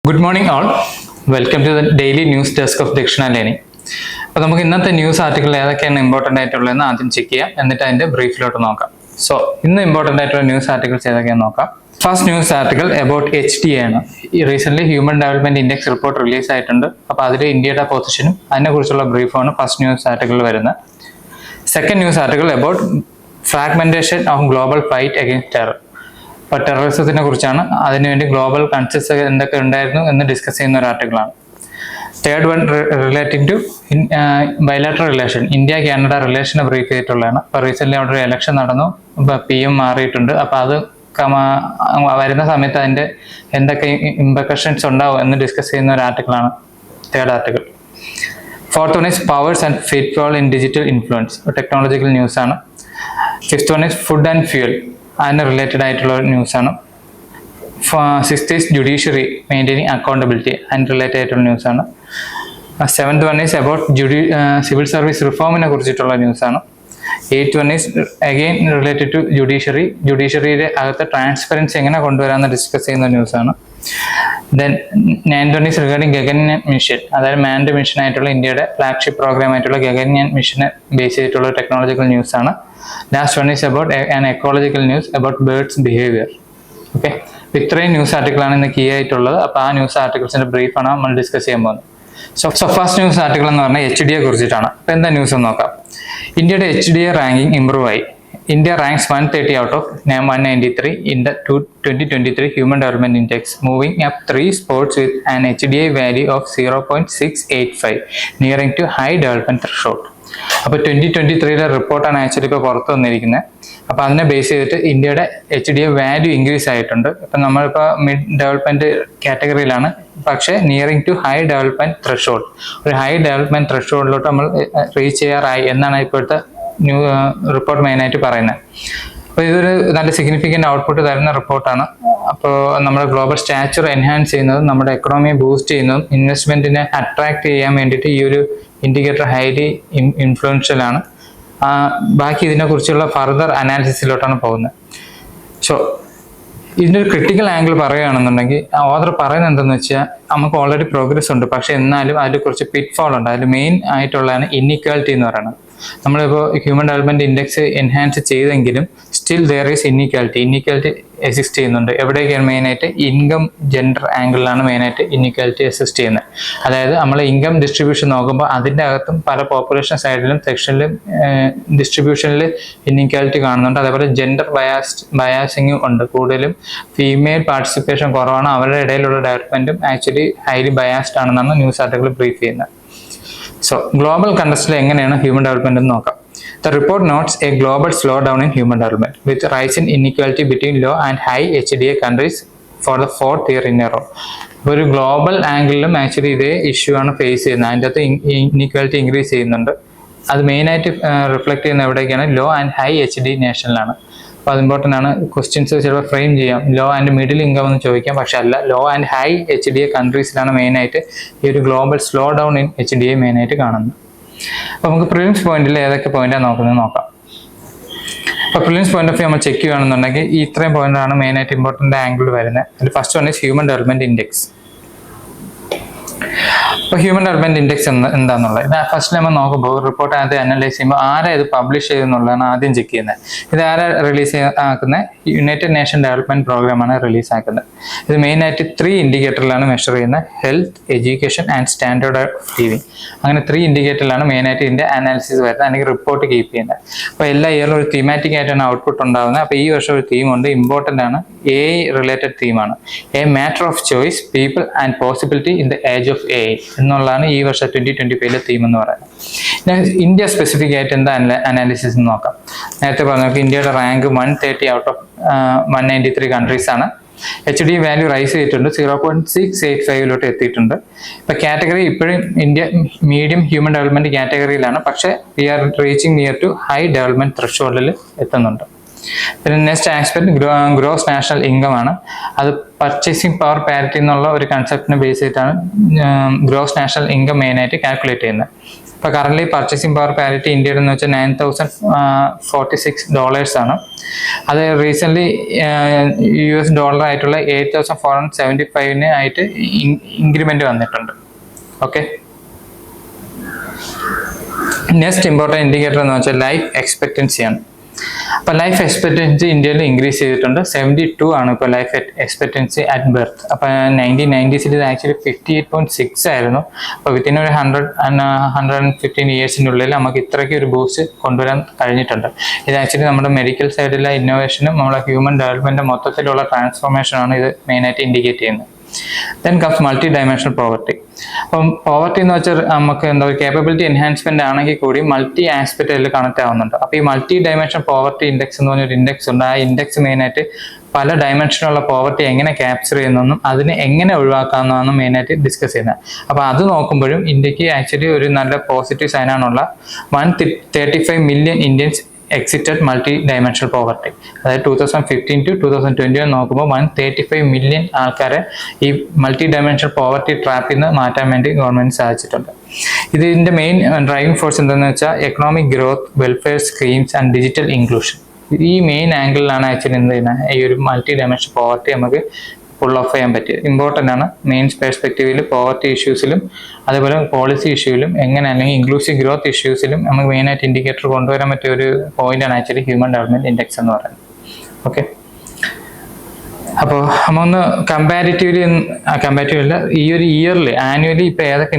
Good morning all. Welcome to the daily news desk of Dikshana Learning. അപ്പോൾ നമുക്ക് ഇന്നത്തെ news article ഏതൊക്കെയാണ് important ആയിട്ടുള്ളതെന്ന് ആദ്യം ചെക്ക് ചെയ്യാം, എന്നിട്ട് അതിൻ്റെ ബ്രീഫിലോട്ട് നോക്കാം. സോ ഇന്ന് ഇമ്പോർട്ടൻ്റ് ആയിട്ടുള്ള ന്യൂസ് ആർട്ടിക്കിൾസ് ഏതൊക്കെയാണെന്ന് നോക്കാം. First news article about HDA ആണ്. Recent human development index report release ആയിട്ടുണ്ട്. അപ്പോൾ അതിൽ ഇന്ത്യയുടെ പൊസിഷനും അതിനെക്കുറിച്ചുള്ള ബ്രീഫാണ് ഫസ്റ്റ് ന്യൂസ് ആർട്ടിക്കിൾ വരുന്നത്. Second news article about fragmentation of global fight against terror. അപ്പോൾ ടെററിസത്തിനെ കുറിച്ചാണ്, അതിനുവേണ്ടി ഗ്ലോബൽ കൺസെപ്റ്റ്സ് എന്തൊക്കെ ഉണ്ടായിരുന്നു എന്ന് ഡിസ്കസ് ചെയ്യുന്ന ഒരു ആർട്ടിക്കിളാണ്. Third one relating to bilateral relation, India Canada റിലേഷനെ ബ്രീഫ് ചെയ്തിട്ടുള്ളതാണ്. അപ്പോൾ റീസെൻ്റ്ലി അവിടെ ഒരു ഇലക്ഷൻ നടന്നു, ഇപ്പോൾ PM മാറിയിട്ടുണ്ട്. അപ്പോൾ അത് വരുന്ന സമയത്ത് അതിൻ്റെ എന്തൊക്കെ ഇംപ്ലിക്കേഷൻസ് ഉണ്ടാവും എന്ന് ഡിസ്കസ് ചെയ്യുന്ന ഒരു ആർട്ടിക്കിളാണ് third article. Fourth one is powers and pitfall in digital influence, technological ന്യൂസാണ്. Fifth one is food and fuel, അതിന് റിലേറ്റഡ് ആയിട്ടുള്ള ന്യൂസാണ്. Sixth is judiciary maintaining accountability, അതിന് റിലേറ്റഡ് ആയിട്ടുള്ള ന്യൂസാണ്. Seventh one is about civil service റിഫോമിനെ കുറിച്ചിട്ടുള്ള ന്യൂസാണ്. Eighth one is again related to ജുഡീഷ്യറിയുടെ അകത്ത് ട്രാൻസ്പെറൻസി എങ്ങനെ കൊണ്ടുവരാമെന്ന് ഡിസ്കസ് ചെയ്യുന്ന ന്യൂസാണ്. Then ninth one is regarding Gaganyaan mission, അതായത് മാൻഡ് മിഷൻ ആയിട്ടുള്ള ഇന്ത്യയുടെ ഫ്ലാഗ്ഷിപ്പ് പ്രോഗ്രാം ആയിട്ടുള്ള ഗഗൻയാൻ മിഷനെ ബേസ് ചെയ്തിട്ടുള്ള ടെക്നോളജിക്കൽ ന്യൂസാണ്. Last one is about an ecological news about birds behaviour. Okay, ഇത്രയും ന്യൂസ് ആർട്ടിക്കിളാണ് ഇന്ന് കീ ആയിട്ടുള്ളത്. അപ്പോൾ ആ ന്യൂസ് ആർട്ടിക്കിൾസിന്റെ ബ്രീഫാണ് നമ്മൾ ഡിസ്കസ് ചെയ്യാൻ പോകുന്നത്. സോ ഫസ്റ്റ് ന്യൂസ് ആർട്ടിക്കിൾ എന്ന് പറഞ്ഞാൽ HDA കുറിച്ചിട്ടാണ്. അപ്പോൾ എന്താ ന്യൂസ് എന്ന് നോക്കാം. ഇന്ത്യയുടെ HDA റാങ്കിങ് ഇംപ്രൂവ് ആയി. India ranks 130 out of 193 in the 2023 Human Development Index, moving up 3 spots with an HDA value of 0.685, nearing to high development threshold. അപ്പോൾ 2023 റിപ്പോർട്ടാണ് ആക്ച്വലി ഇപ്പോൾ പുറത്തു വന്നിരിക്കുന്നത്. അപ്പോൾ അതിനെ ബേസ് ചെയ്തിട്ട് ഇന്ത്യയുടെ HDA വാല്യൂ ഇൻക്രീസ് ആയിട്ടുണ്ട്. ഇപ്പം നമ്മളിപ്പോൾ മിഡ് ഡെവലപ്മെന്റ് കാറ്റഗറിയിലാണ്, പക്ഷേ nearing to high development threshold, ഒരു ഹൈ ഡെവലപ്മെന്റ് ത്രെഷോൾഡിലോട്ട് നമ്മൾ റീച്ച് ചെയ്യാറായി എന്നാണ് ഇപ്പോഴത്തെ റിപ്പോർട്ട് മെയിനായിട്ട് പറയുന്നത്. അപ്പോൾ ഇതൊരു നല്ല സിഗ്നിഫിക്കൻ്റ് ഔട്ട്പുട്ട് തരുന്ന റിപ്പോർട്ടാണ്. അപ്പോൾ നമ്മുടെ ഗ്ലോബൽ സ്റ്റാച്ചർ എൻഹാൻസ് ചെയ്യുന്നതും നമ്മുടെ എക്കണോമിയെ ബൂസ്റ്റ് ചെയ്യുന്നതും ഇൻവെസ്റ്റ്മെന്റിനെ അട്രാക്ട് ചെയ്യാൻ വേണ്ടിയിട്ട് ഈ ഒരു ഇൻഡിക്കേറ്റർ ഹൈലി ഇൻഫ്ലുവൻഷ്യൽ ആണ്. ബാക്കി ഇതിനെക്കുറിച്ചുള്ള ഫർദർ അനാലിസിസിലോട്ടാണ് പോകുന്നത്. സോ ഇതിൻ്റെ ഒരു ക്രിട്ടിക്കൽ ആംഗിൾ പറയുകയാണെന്നുണ്ടെങ്കിൽ ഓഥർ പറയുന്നത് എന്തെന്ന് വെച്ചാൽ നമുക്ക് ഓൾറെഡി പ്രോഗ്രസ് ഉണ്ട്, പക്ഷെ എന്നാലും അതിൽ കുറച്ച് പിറ്റ്ഫോൾ ഉണ്ട്. അതിൽ മെയിൻ ആയിട്ടുള്ളതാണ് ഇൻഇക്വാലിറ്റി എന്ന് പറയുന്നത്. നമ്മളിപ്പോൾ ഹ്യൂമൻ ഡെവലപ്മെന്റ് ഇൻഡെക്സ് എൻഹാൻസ് ചെയ്തെങ്കിലും still there is inequality exist ചെയ്യുന്നുണ്ട്. എവിടെയൊക്കെയാണ് മെയിനായിട്ട് ഇൻകം ജെൻഡർ ആംഗിളിലാണ് മെയിനായിട്ട് ഇൻഇക്വാലിറ്റി എക്സിസ്റ്റ് ചെയ്യുന്നത്. അതായത് നമ്മൾ ഇൻകം ഡിസ്ട്രിബ്യൂഷൻ നോക്കുമ്പോൾ അതിൻ്റെ അകത്തും പല പോപ്പുലേഷൻ സൈഡിലും സെക്ഷനിലും ഡിസ്ട്രിബ്യൂഷനിൽ ഇൻഇക്വാലിറ്റി കാണുന്നുണ്ട്. അതേപോലെ ജെൻഡർ ബയാസിങ്ങും ഉണ്ട്. കൂടുതലും ഫീമെയിൽ പാർട്ടിസിപ്പേഷൻ കുറവാണ്. അവരുടെ ഇടയിലുള്ള ഡെവലപ്മെന്റും ആക്ച്വലി ഹൈലി ബയാസ്ഡ് ആണെന്നാണ് ന്യൂസ് ആർട്ടിക്കിൾ ബ്രീഫ് ചെയ്യുന്നത്. സോ ഗ്ലോബൽ കണ്ടസ്റ്റിൽ എങ്ങനെയാണ് ഹ്യൂമൻ ഡെവലപ്മെന്റ് എന്ന് നോക്കാം. The report notes a global slowdown in human development with rise in inequality between low and high HDA countries for the 4th year in a row. ഒരു global ആംഗിളിലും actually ഇതേ issue ആണ് face ചെയ്യുന്നത്. അതിൻ്റെ അകത്ത് inequality increase ചെയ്യുന്നുണ്ട്. അത് മെയിനായിട്ട് reflect ചെയ്യുന്ന എവിടേക്കാണ് ലോ ആൻഡ് ഹൈ HDA നേഷനിലാണ്. അപ്പോൾ അത് ഇമ്പോർട്ടൻ്റ് ആണ്. ക്വസ്റ്റ്യൻസ് ചിലപ്പോൾ ഫ്രെയിം ചെയ്യാം, ലോ ആൻഡ് മിഡിൽ ഇൻകം എന്ന് ചോദിക്കാം, പക്ഷെ അല്ല, ലോ ആൻഡ് ഹൈ HDA കൺട്രീസിലാണ് മെയിനായിട്ട് ഈ ഒരു global slow down in HDA മെയിനായിട്ട് കാണുന്നത്. അപ്പോൾ നമുക്ക് പ്രിലിംസ് പോയിന്റിൽ ഏതൊക്കെ പോയിന്റാണ് നോക്കാം. അപ്പോൾ പ്രിലിംസ് പോയിന്റ് ഓഫ് വ്യൂ നമ്മൾ ചെക്ക് ചെയ്യുകയാണെന്നുണ്ടെങ്കിൽ ഈ ഇത്രയും പോയിന്റാണ് മെയിനായിട്ട് ഇമ്പോർട്ടൻ്റ് ആംഗിൾ വരുന്നത്. അതിൽ first one is human development index. ഇപ്പോൾ ഹ്യൂമൻ ഡെവലപ്മെന്റ് ഇൻഡെക്സ് എന്താണെന്നുള്ളത് ഫസ്റ്റ് നമ്മൾ നോക്കുമ്പോൾ റിപ്പോർട്ട് അത് അനലൈസ് ചെയ്യുമ്പോൾ ആരാ ഇത് പബ്ലിഷ് ചെയ്തെന്നുള്ളതാണ് ആദ്യം ചെക്ക് ചെയ്യുന്നത്. ഇത് ആരാ റിലീസ് ആക്കുന്നത്? യുണൈറ്റഡ് നേഷൻ ഡെവലപ്മെന്റ് പ്രോഗ്രാമാണ് റിലീസ് ആക്കുന്നത്. ഇത് മെയിനായിട്ട് 3 ഇൻഡിക്കേറ്ററിലാണ് മെഷർ ചെയ്യുന്നത്: health, education and standard of living. അങ്ങനെ 3 ഇൻഡിക്കേറ്ററിലാണ് മെയിനായിട്ട് ഇതിൻ്റെ അനാലിസിസ് വരുന്നത്, അല്ലെങ്കിൽ റിപ്പോർട്ട് കീപ്പ് ചെയ്യുന്നത്. അപ്പോൾ എല്ലാ ഇയറിലും ഒരു തീമാറ്റിക് ആയിട്ടാണ് ഔട്ട്പുട്ട് ഉണ്ടാകുന്നത്. അപ്പോൾ ഈ വർഷം ഒരു തീമുണ്ട്, ഇമ്പോർട്ടൻ്റ് ആണ്, AI റിലേറ്റഡ് തീമാണ്. A matter of choice, people and possibility in the age of AI എന്നുള്ളതാണ് ഈ വർഷം 2025 തീം എന്ന് പറയുന്നത്. ഇന്ത്യ സ്പെസിഫിക് ആയിട്ട് എന്താ അനാലിസിസ് എന്ന് നോക്കാം. നേരത്തെ പറഞ്ഞു ഇന്ത്യയുടെ റാങ്ക് 130 ഔട്ട് ഓഫ് 193 കൺട്രീസ് ആണ്. HDA വാല്യൂ റൈസ് ചെയ്തിട്ടുണ്ട്, 0.685 എത്തിയിട്ടുണ്ട്. ഇപ്പൊ കാറ്റഗറി ഇപ്പോഴും ഇന്ത്യ മീഡിയം ഹ്യൂമൻ ഡെവലപ്മെന്റ് കാറ്റഗറിയിലാണ്, പക്ഷെ we are reaching near to high development ത്രെഷോൾഡിൽ എത്തുന്നുണ്ട്. പിന്നെ next aspect gross national income ആണ്. അത് പർച്ചേസിംഗ് പവർ പാരിറ്റി എന്നുള്ള ഒരു കൺസെപ്റ്റിനെ ബേസ് ചെയ്തിട്ടാണ് ഗ്രോസ് നാഷണൽ ഇൻകം മെയിനായിട്ട് കാൽക്കുലേറ്റ് ചെയ്യുന്നത്. ഇപ്പോൾ കറന്റ് പർച്ചേസിംഗ് പവർ പാരിറ്റി ഇന്ത്യയുടെ എന്ന് വെച്ചാൽ $9,046 ആണ്. അത് റീസെന്റ് $US ആയിട്ടുള്ള 8,475 ആയിട്ട് ഇൻക്രിമെന്റ് വന്നിട്ടുണ്ട്. ഓക്കെ, നെക്സ്റ്റ് ഇമ്പോർട്ടൻറ്റ് ഇൻഡിക്കേറ്റർ എന്ന് വെച്ചാൽ ലൈഫ് എക്സ്പെക്റ്റൻസി ആണ്. അപ്പോൾ ലൈഫ് എക്സ്പെക്റ്റൻസി ഇന്ത്യയിൽ ഇൻക്രീസ് ചെയ്തിട്ടുണ്ട്. 72 ആണ് ഇപ്പോൾ ലൈഫ് എക്സ്പെക്റ്റൻസി അറ്റ് ബർത്ത്. അപ്പോൾ 1990s ഇത് ആക്ച്വലി 58.6 ആയിരുന്നു. അപ്പോൾ വിത്തിൻ ഒരു 115 ഇയേഴ്സിനുള്ളിൽ നമുക്ക് ഇത്രയ്ക്ക് ഒരു ബൂസ്റ്റ് കൊണ്ടുവരാൻ കഴിഞ്ഞിട്ടുണ്ട്. ഇത് ആക്ച്വലി നമ്മുടെ മെഡിക്കൽ സൈഡിലെ ഇന്നോവേഷനും നമ്മുടെ ഹ്യൂമൻ ഡെവലപ്മെന്റ് മൊത്തത്തിലുള്ള ട്രാൻസ്ഫോർമേഷനാണ് ഇത് മെയിനായിട്ട് ഇൻഡിക്കേറ്റ് ചെയ്യുന്നത്. Then comes multi dimensional poverty. അപ്പം പോവർട്ടി എന്ന് വെച്ചാൽ നമുക്ക് എന്താ പറയുക, കേപ്പബിലിറ്റി എൻഹാൻസ്മെന്റ് ആണെങ്കിൽ കൂടി മൾട്ടി ആസ്പെക്റ്റിൽ കണക്ട് ആവുന്നുണ്ട്. അപ്പോൾ ഈ മൾട്ടി ഡയമെൻഷൻ പോവർട്ടി ഇൻഡെക്സ് എന്ന് പറഞ്ഞൊരു ഇൻഡെക്സ് ഉണ്ട്. ആ ഇൻഡെക്സ് മെയിനായിട്ട് പല ഡയമെൻഷനുള്ള പോവർട്ടി എങ്ങനെ ക്യാപ്ചർ ചെയ്യുന്നതെന്നും അതിനെ എങ്ങനെ ഒഴിവാക്കാമെന്നാണ് മെയിനായിട്ട് ഡിസ്കസ് ചെയ്യുന്നത്. അപ്പോൾ അത് നോക്കുമ്പോഴും ഇന്ത്യക്ക് ആക്ച്വലി ഒരു നല്ല പോസിറ്റീവ് സൈനാണുള്ള 135 million Indians exited multidimensional poverty. അതായത് 2015 to 2021 നോക്കുമ്പോൾ 135 മില്യൺ ആൾക്കാരെ ഈ മൾട്ടി ഡയമെൻഷണൽ പോവർട്ടി ട്രാപ്പിൽ നിന്ന് മാറ്റാൻ വേണ്ടി ഗവൺമെന്റ് സാധിച്ചിട്ടുണ്ട്. ഇതിന്റെ മെയിൻ ഡ്രൈവിംഗ് ഫോഴ്സ് എന്താണെന്ന് വെച്ചാൽ economic growth, welfare schemes and digital inclusion. ഈ മെയിൻ ആംഗിളിലാണ് ആക്ച്വലി എന്ത് ചെയ്യുന്നത്, ഈ ഒരു മൾട്ടി ഡയമെൻഷണൽ പോവർട്ടി നമുക്ക് ഫുൾ ഓഫ് ചെയ്യാൻ പറ്റിയത്. ഇമ്പോർട്ടൻ്റ് ആണ്. മെയിൻ പെർസ്പെക്റ്റീവിൽ പോവർട്ടി ഇഷ്യൂസിലും അതുപോലെ പോളിസി ഇഷ്യൂവിലും എങ്ങനെ, അല്ലെങ്കിൽ ഇൻക്ലൂസീവ് ഗ്രോത്ത് ഇഷ്യൂസിലും നമുക്ക് മെയിനായിട്ട് ഇൻഡിക്കേറ്റർ കൊണ്ടുവരാൻ പറ്റിയ ഒരു പോയിന്റാണ് ആക്ച്വലി ഹ്യൂമൻ ഡെവലപ്മെന്റ് ഇൻഡെക്സ് എന്ന് പറയുന്നത്. ഓക്കെ, അപ്പോൾ നമ്മൊന്ന് കമ്പാരിറ്റീവ്ലി അല്ല, ഈ ഒരു ഇയർലി ആനുവലി ഇപ്പോൾ ഏതൊക്കെ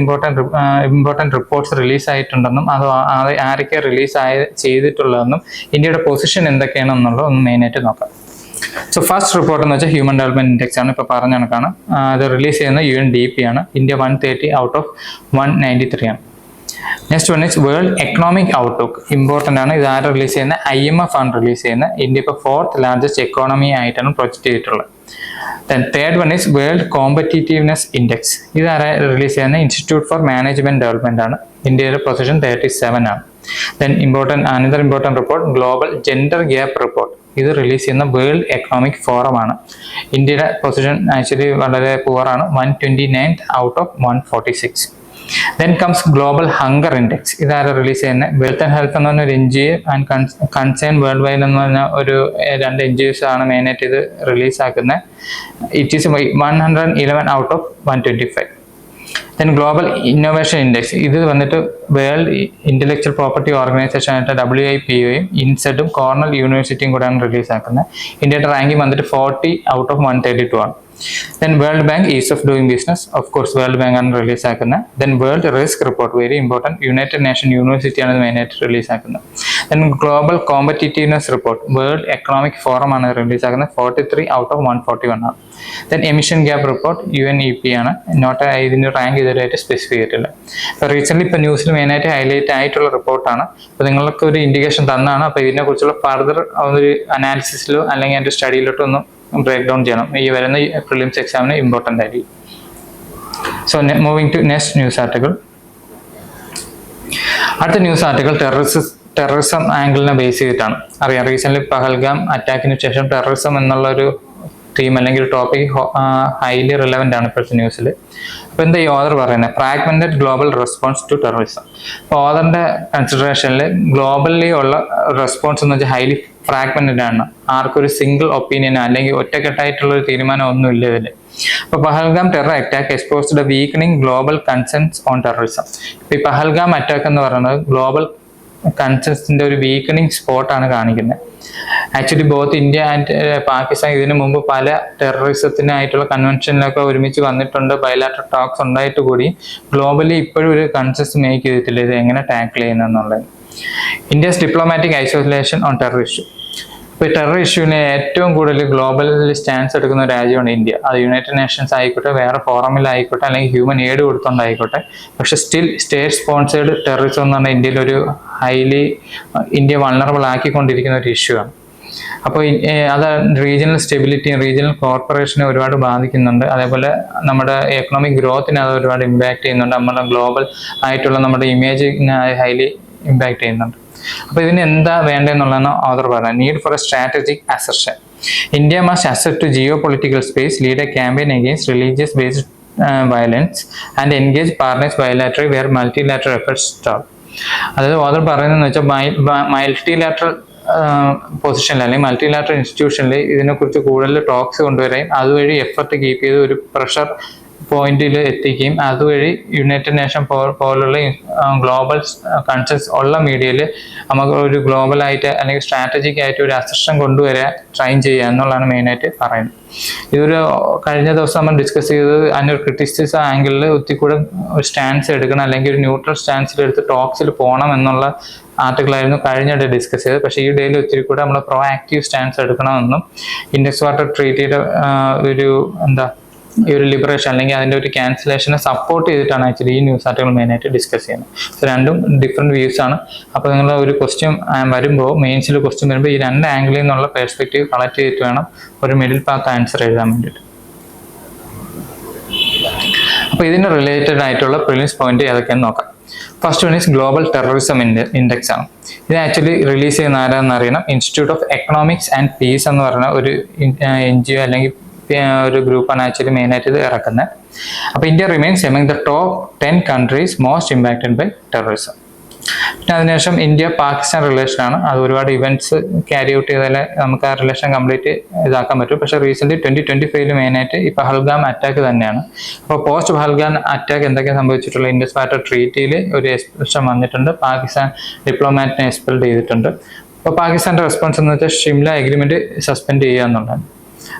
ഇമ്പോർട്ടൻറ്റ് റിപ്പോർട്ട്സ് റിലീസ് ആയിട്ടുണ്ടെന്നും അത് ആരൊക്കെ റിലീസ് ചെയ്തിട്ടുള്ളതെന്നും ഇന്ത്യയുടെ പൊസിഷൻ എന്തൊക്കെയാണെന്നുള്ളത് ഒന്ന് മെയിനായിട്ട് നോക്കാം. സോ ഫസ്റ്റ് റിപ്പോർട്ട് എന്ന് വെച്ചാൽ ഹ്യൂമൻ ഡെവലപ്മെന്റ് ഇൻഡെക്സ് ആണ്. ഇപ്പോൾ പറഞ്ഞ കണക്കാണ്. അത് റിലീസ് ചെയ്യുന്ന UNDP ആണ്. ഇന്ത്യ 130 ഔട്ട് ഓഫ് 193 ആണ്. Next one is world economic outlook. Important ആണ്. ഇത് ആര് റിലീസ് ചെയ്യുന്ന, IMF ആണ് റിലീസ് ചെയ്യുന്നത്. ഇന്ത്യ ഇപ്പോൾ 4th ലാർജസ്റ്റ് എക്കോണമി ആയിട്ടാണ് പ്രൊജക്ട് ചെയ്തിട്ടുള്ളത്. Then third one is world competitiveness index. ഇത് ആരെ റിലീസ് ചെയ്യുന്ന, ഇൻസ്റ്റിറ്റ്യൂട്ട് ഫോർ മാനേജ്മെന്റ് ഡെവലപ്മെന്റ് ആണ്. ഇന്ത്യയുടെ പൊസിഷൻ 37 ആണ്. Then another important report global gender gap report. ഇത് റിലീസ് ചെയ്യുന്ന വേൾഡ് എക്കണോമിക് ഫോറം ആണ്. ഇന്ത്യയുടെ പൊസിഷൻ ആക്ച്വലി വളരെ പുവറാണ്, 129th out of 146. Then comes global hunger index. ഇതാരെ റിലീസ് ചെയ്യുന്നത്, വെൽത്ത് ആൻഡ് ഹെൽത്ത് എന്ന് പറഞ്ഞ ഒരു NGO and Concern Worldwide എന്ന് പറഞ്ഞ ഒരു 2 NGOs ആണ് മെയിനായിട്ട് ഇത് റിലീസ് ആക്കുന്നത്. It is 111 out of 125. Then global innovation index. ഇത് വന്നിട്ട് വേൾഡ് ഇന്റലക്ച്വൽ പ്രോപ്പർട്ടി ഓർഗനൈസേഷൻ ആയിട്ട് WIPOയും ഇൻസെറ്റും കോർണൽ യൂണിവേഴ്സിറ്റിയും കൂടെയാണ് റിലീസ് ആക്കുന്നത്. ഇന്ത്യയുടെ റാങ്കിങ് വന്നിട്ട് 40 ഔട്ട് ഓഫ് 132 ആണ്. Then World Bank ease of doing business, of course World Bank ആണ് റിലീസ് ആക്കുന്നത്. Then world risk report, very important, United Nation യൂണിവേഴ്സിറ്റിയാണ് മെയിനായിട്ട് റിലീസ് ആക്കുന്നത്. Then global competitiveness report World Economic Forum ആണ് release ആക്കുന്നത്, 43 out of 141 ആണ്. Then emission gap report UNEP ആണ്. Note ഇതിൻ്റെ റാങ്ക് ഇതുവരെയായിട്ട് സ്പെസിഫൈ ചെയ്തിട്ടില്ല. ഇപ്പോൾ റീസെൻ്റ്ലി ഇപ്പോൾ ന്യൂസിൽ മെയിനായിട്ട് ഹൈലൈറ്റ് ആയിട്ടുള്ള റിപ്പോർട്ടാണ്. അപ്പോൾ നിങ്ങൾക്ക് ഒരു ഇൻഡിക്കേഷൻ തന്നാണ്. അപ്പോൾ ഇതിനെക്കുറിച്ചുള്ള ഫർദർ ഒരു അനാലിസിസിലോ അല്ലെങ്കിൽ അതിൻ്റെ സ്റ്റഡിയിലോട്ടോ ഒന്ന് ബ്രേക്ക് ഡൗൺ ചെയ്യണം. ഈ വരുന്ന പ്രിലിംസ് എക്സാമിന് ഇമ്പോർട്ടൻ്റ് ആയിരിക്കും. So moving to next news article. അടുത്ത ന്യൂസ് ആർട്ടിക്കിൾ ടെററിസം ആംഗിളിനെ ബേസ് ചെയ്തിട്ടാണ്. അറിയാം, റീസെൻ്റ്ലി പഹൽഗാം അറ്റാക്കിന് ശേഷം ടെററിസം എന്നുള്ളൊരു തീം അല്ലെങ്കിൽ ടോപ്പിക് ഹൈലി റിലവൻ്റ് ആണ് ഇപ്പോഴത്തെ ന്യൂസിൽ. അപ്പോൾ എന്താ ഈ ഓദർ പറയുന്നത്, fragmented global response to terrorism. അപ്പോൾ ഓദറിന്റെ കൺസിഡറേഷനിൽ ഗ്ലോബലി ഉള്ള റെസ്പോൺസ് എന്ന് വെച്ചാൽ ഹൈലി ഫ്രാഗ്മെന്റഡ് ആണ്. ആർക്കൊരു സിംഗിൾ ഒപ്പീനിയനോ അല്ലെങ്കിൽ ഒറ്റക്കെട്ടായിട്ടുള്ള ഒരു തീരുമാനം ഒന്നും ഇല്ല ഇതിൽ. അപ്പോൾ Pahalgam terror attack exposed the weakening global consensus on terrorism. ഇപ്പോൾ ഈ പഹൽഗാം അറ്റാക്ക് എന്ന് പറയുന്നത് ഗ്ലോബൽ കൺസെൻസിന്റെ ഒരു വീക്കണിംഗ് സ്പോട്ടാണ് കാണിക്കുന്നത്. Actually both India and Pakistan ഇതിനു മുമ്പ് പല ടെററിസത്തിനായിട്ടുള്ള കൺവെൻഷനിലൊക്കെ ഒരുമിച്ച് വന്നിട്ടുണ്ട്, ബയലാറ്ററൽ ടോക്സ് ഉണ്ടായിട്ട് കൂടി ഗ്ലോബലി ഇപ്പോഴും ഒരു കൺസെൻസ് മേക്ക് ചെയ്തിട്ടില്ല ഇത് എങ്ങനെ ടാക്കിൾ ചെയ്യുന്നതെന്നുള്ളത്. India's diplomatic isolation on terror issue. ഇപ്പോൾ ടെറർ ഇഷ്യൂവിന് ഏറ്റവും കൂടുതൽ ഗ്ലോബലിൽ സ്റ്റാൻസ് എടുക്കുന്ന രാജ്യമാണ് ഇന്ത്യ. അത് യുണൈറ്റഡ് നേഷൻസ് ആയിക്കോട്ടെ, വേറെ ഫോറമിലായിക്കോട്ടെ, അല്ലെങ്കിൽ ഹ്യൂമൻ എയ്ഡ് കൊടുത്തോണ്ടായിക്കോട്ടെ. പക്ഷെ സ്റ്റിൽ സ്റ്റേറ്റ് സ്പോൺസേഡ് ടെററിസം എന്ന് പറഞ്ഞാൽ ഇന്ത്യയിലൊരു ഹൈലി ഇന്ത്യ വൾണറബിൾ ആക്കിക്കൊണ്ടിരിക്കുന്ന ഒരു ഇഷ്യൂ ആണ്. അപ്പോൾ അത് റീജിയണൽ സ്റ്റെബിലിറ്റി, റീജിയണൽ കോർപ്പറേഷനെ ഒരുപാട് ബാധിക്കുന്നുണ്ട്. അതേപോലെ നമ്മുടെ എക്കണോമിക് ഗ്രോത്തിനെ അത് ഒരുപാട് ഇമ്പാക്ട് ചെയ്യുന്നുണ്ട്. നമ്മുടെ ഗ്ലോബൽ ആയിട്ടുള്ള നമ്മുടെ ഇമേജിനെ ഹൈലി ഇമ്പാക്ട് ചെയ്യുന്നുണ്ട്. അപ്പോൾ ഇതിന് എന്താ വേണ്ടതെന്നുള്ളതാണ് ഓദർ പറയുന്നത്. Need for a strategic assertion. India must assert to geopolitical space, lead a campaign against religious based violence and engage partners bilaterally where multilateral efforts stop. അതായത് author പറയുന്നതെന്ന് വെച്ചാൽ multilateral പൊസിഷനിൽ അല്ലെങ്കിൽ മൾട്ടിലാറ്ററൽ ഇൻസ്റ്റിറ്റ്യൂഷനിൽ ഇതിനെക്കുറിച്ച് കൂടുതൽ talks കൊണ്ടുവരികയും അതുവഴി effort keep ചെയ്ത് ഒരു പ്രഷർ പോയിന്റിൽ എത്തിക്കുകയും അതുവഴി യുണൈറ്റഡ് നേഷൻ പോലുള്ള ഗ്ലോബൽ കൺസേൺസ് ഉള്ള മീഡിയയിൽ നമുക്ക് ഒരു ഗ്ലോബലായിട്ട് അല്ലെങ്കിൽ സ്ട്രാറ്റജിക് ആയിട്ട് ഒരു അസഷൻ കൊണ്ടുവരാൻ ട്രൈ ചെയ്യുക എന്നുള്ളതാണ് മെയിനായിട്ട് പറയുന്നത്. ഇതൊരു കഴിഞ്ഞ ദിവസം നമ്മൾ ഡിസ്കസ് ചെയ്തത് അതിനൊരു ക്രിറ്റിസിസം ആംഗിളിൽ ഒത്തിരി ഒരു സ്റ്റാൻസ് എടുക്കണം അല്ലെങ്കിൽ ഒരു ന്യൂട്രൽ സ്റ്റാൻസിൽ എടുത്ത് ടോക്സിൽ പോകണം എന്നുള്ള ആർട്ടിക്കിളായിരുന്നു കഴിഞ്ഞിടെ ഡിസ്കസ് ചെയ്തത്. പക്ഷേ ഈ ഡേയിൽ ഒത്തിരി കൂടെ നമ്മൾ പ്രോ ആക്റ്റീവ് സ്റ്റാൻസ് എടുക്കണമെന്നും ഇൻഡെക്സ് വാട്ടർ ട്രീറ്റിയുടെ ഈ ഒരു ലിബറേഷൻ അല്ലെങ്കിൽ അതിൻ്റെ ഒരു ക്യാൻസലേഷനെ സപ്പോർട്ട് ചെയ്തിട്ടാണ് ആക്ച്വലി ഈ ന്യൂസ് ആർട്ടിക്കിൾ മെയിനായിട്ട് ഡിസ്കസ് ചെയ്യുന്നത്. സോ രണ്ടും ഡിഫറെൻറ്റ് വ്യൂസ് ആണ്. അപ്പോൾ നിങ്ങൾ ഒരു ക്വസ്റ്റ്യൻ വരുമ്പോൾ മെയിൻസിൽ ക്വസ്റ്റ്യൻ വരുമ്പോൾ ഈ രണ്ട് ആംഗിളിൽ നിന്നുള്ള പെർസ്പെക്റ്റീവ് കളക്ട് ചെയ്തിട്ട് വേണം ഒരു മിഡിൽ പാത്ത് ആൻസർ എഴുതാൻ വേണ്ടിയിട്ട്. അപ്പോൾ ഇതിന് റിലേറ്റഡ് ആയിട്ടുള്ള പ്രിലിംസ് പോയിന്റ് ഏതൊക്കെയാണെന്ന് നോക്കാം. First one is global terrorism index ആണ്. ഇത് ആക്ച്വലി റിലീസ് ചെയ്യുന്ന ആരാന്ന് അറിയണം. Institute of economics and piece എന്ന് പറയുന്ന ഒരു NGO അല്ലെങ്കിൽ ഒരു ഗ്രൂപ്പാണ് ആക്ച്വലി മെയിനായിട്ട് ഇത് ഇറക്കുന്നത്. അപ്പോൾ India remains among the top 10 countries most impacted by terrorism. പിന്നെ അതിനുശേഷം ഇന്ത്യ പാകിസ്ഥാൻ റിലേഷനാണ്. അത് ഒരുപാട് ഇവന്റ്സ് ക്യാരി ഔട്ട് ചെയ്താലേ നമുക്ക് ആ റിലേഷൻ കംപ്ലീറ്റ് ഇതാക്കാൻ പറ്റും. പക്ഷേ റീസെന്റ് 2025 മെയിനായിട്ട് ഈ പഹൽഗാം അറ്റാക്ക് തന്നെയാണ്. അപ്പോൾ പോസ്റ്റ് പഹൽഗാം അറ്റാക്ക് എന്തൊക്കെയാണ് സംഭവിച്ചിട്ടുള്ള ഇൻഡസ് വാട്ടർ ട്രീറ്റിയിൽ ഒരു എക്സ്പ്രഷൻ വന്നിട്ടുണ്ട്. പാകിസ്ഥാൻ ഡിപ്ലോമാറ്റിനെ എക്സ്പെൽ ചെയ്തിട്ടുണ്ട്. അപ്പോൾ പാകിസ്ഥാന്റെ റെസ്പോൺസ് എന്ന് വെച്ചാൽ ഷിംല എഗ്രിമെന്റ് സസ്പെൻഡ് ചെയ്യുക എന്നുള്ളതാണ്.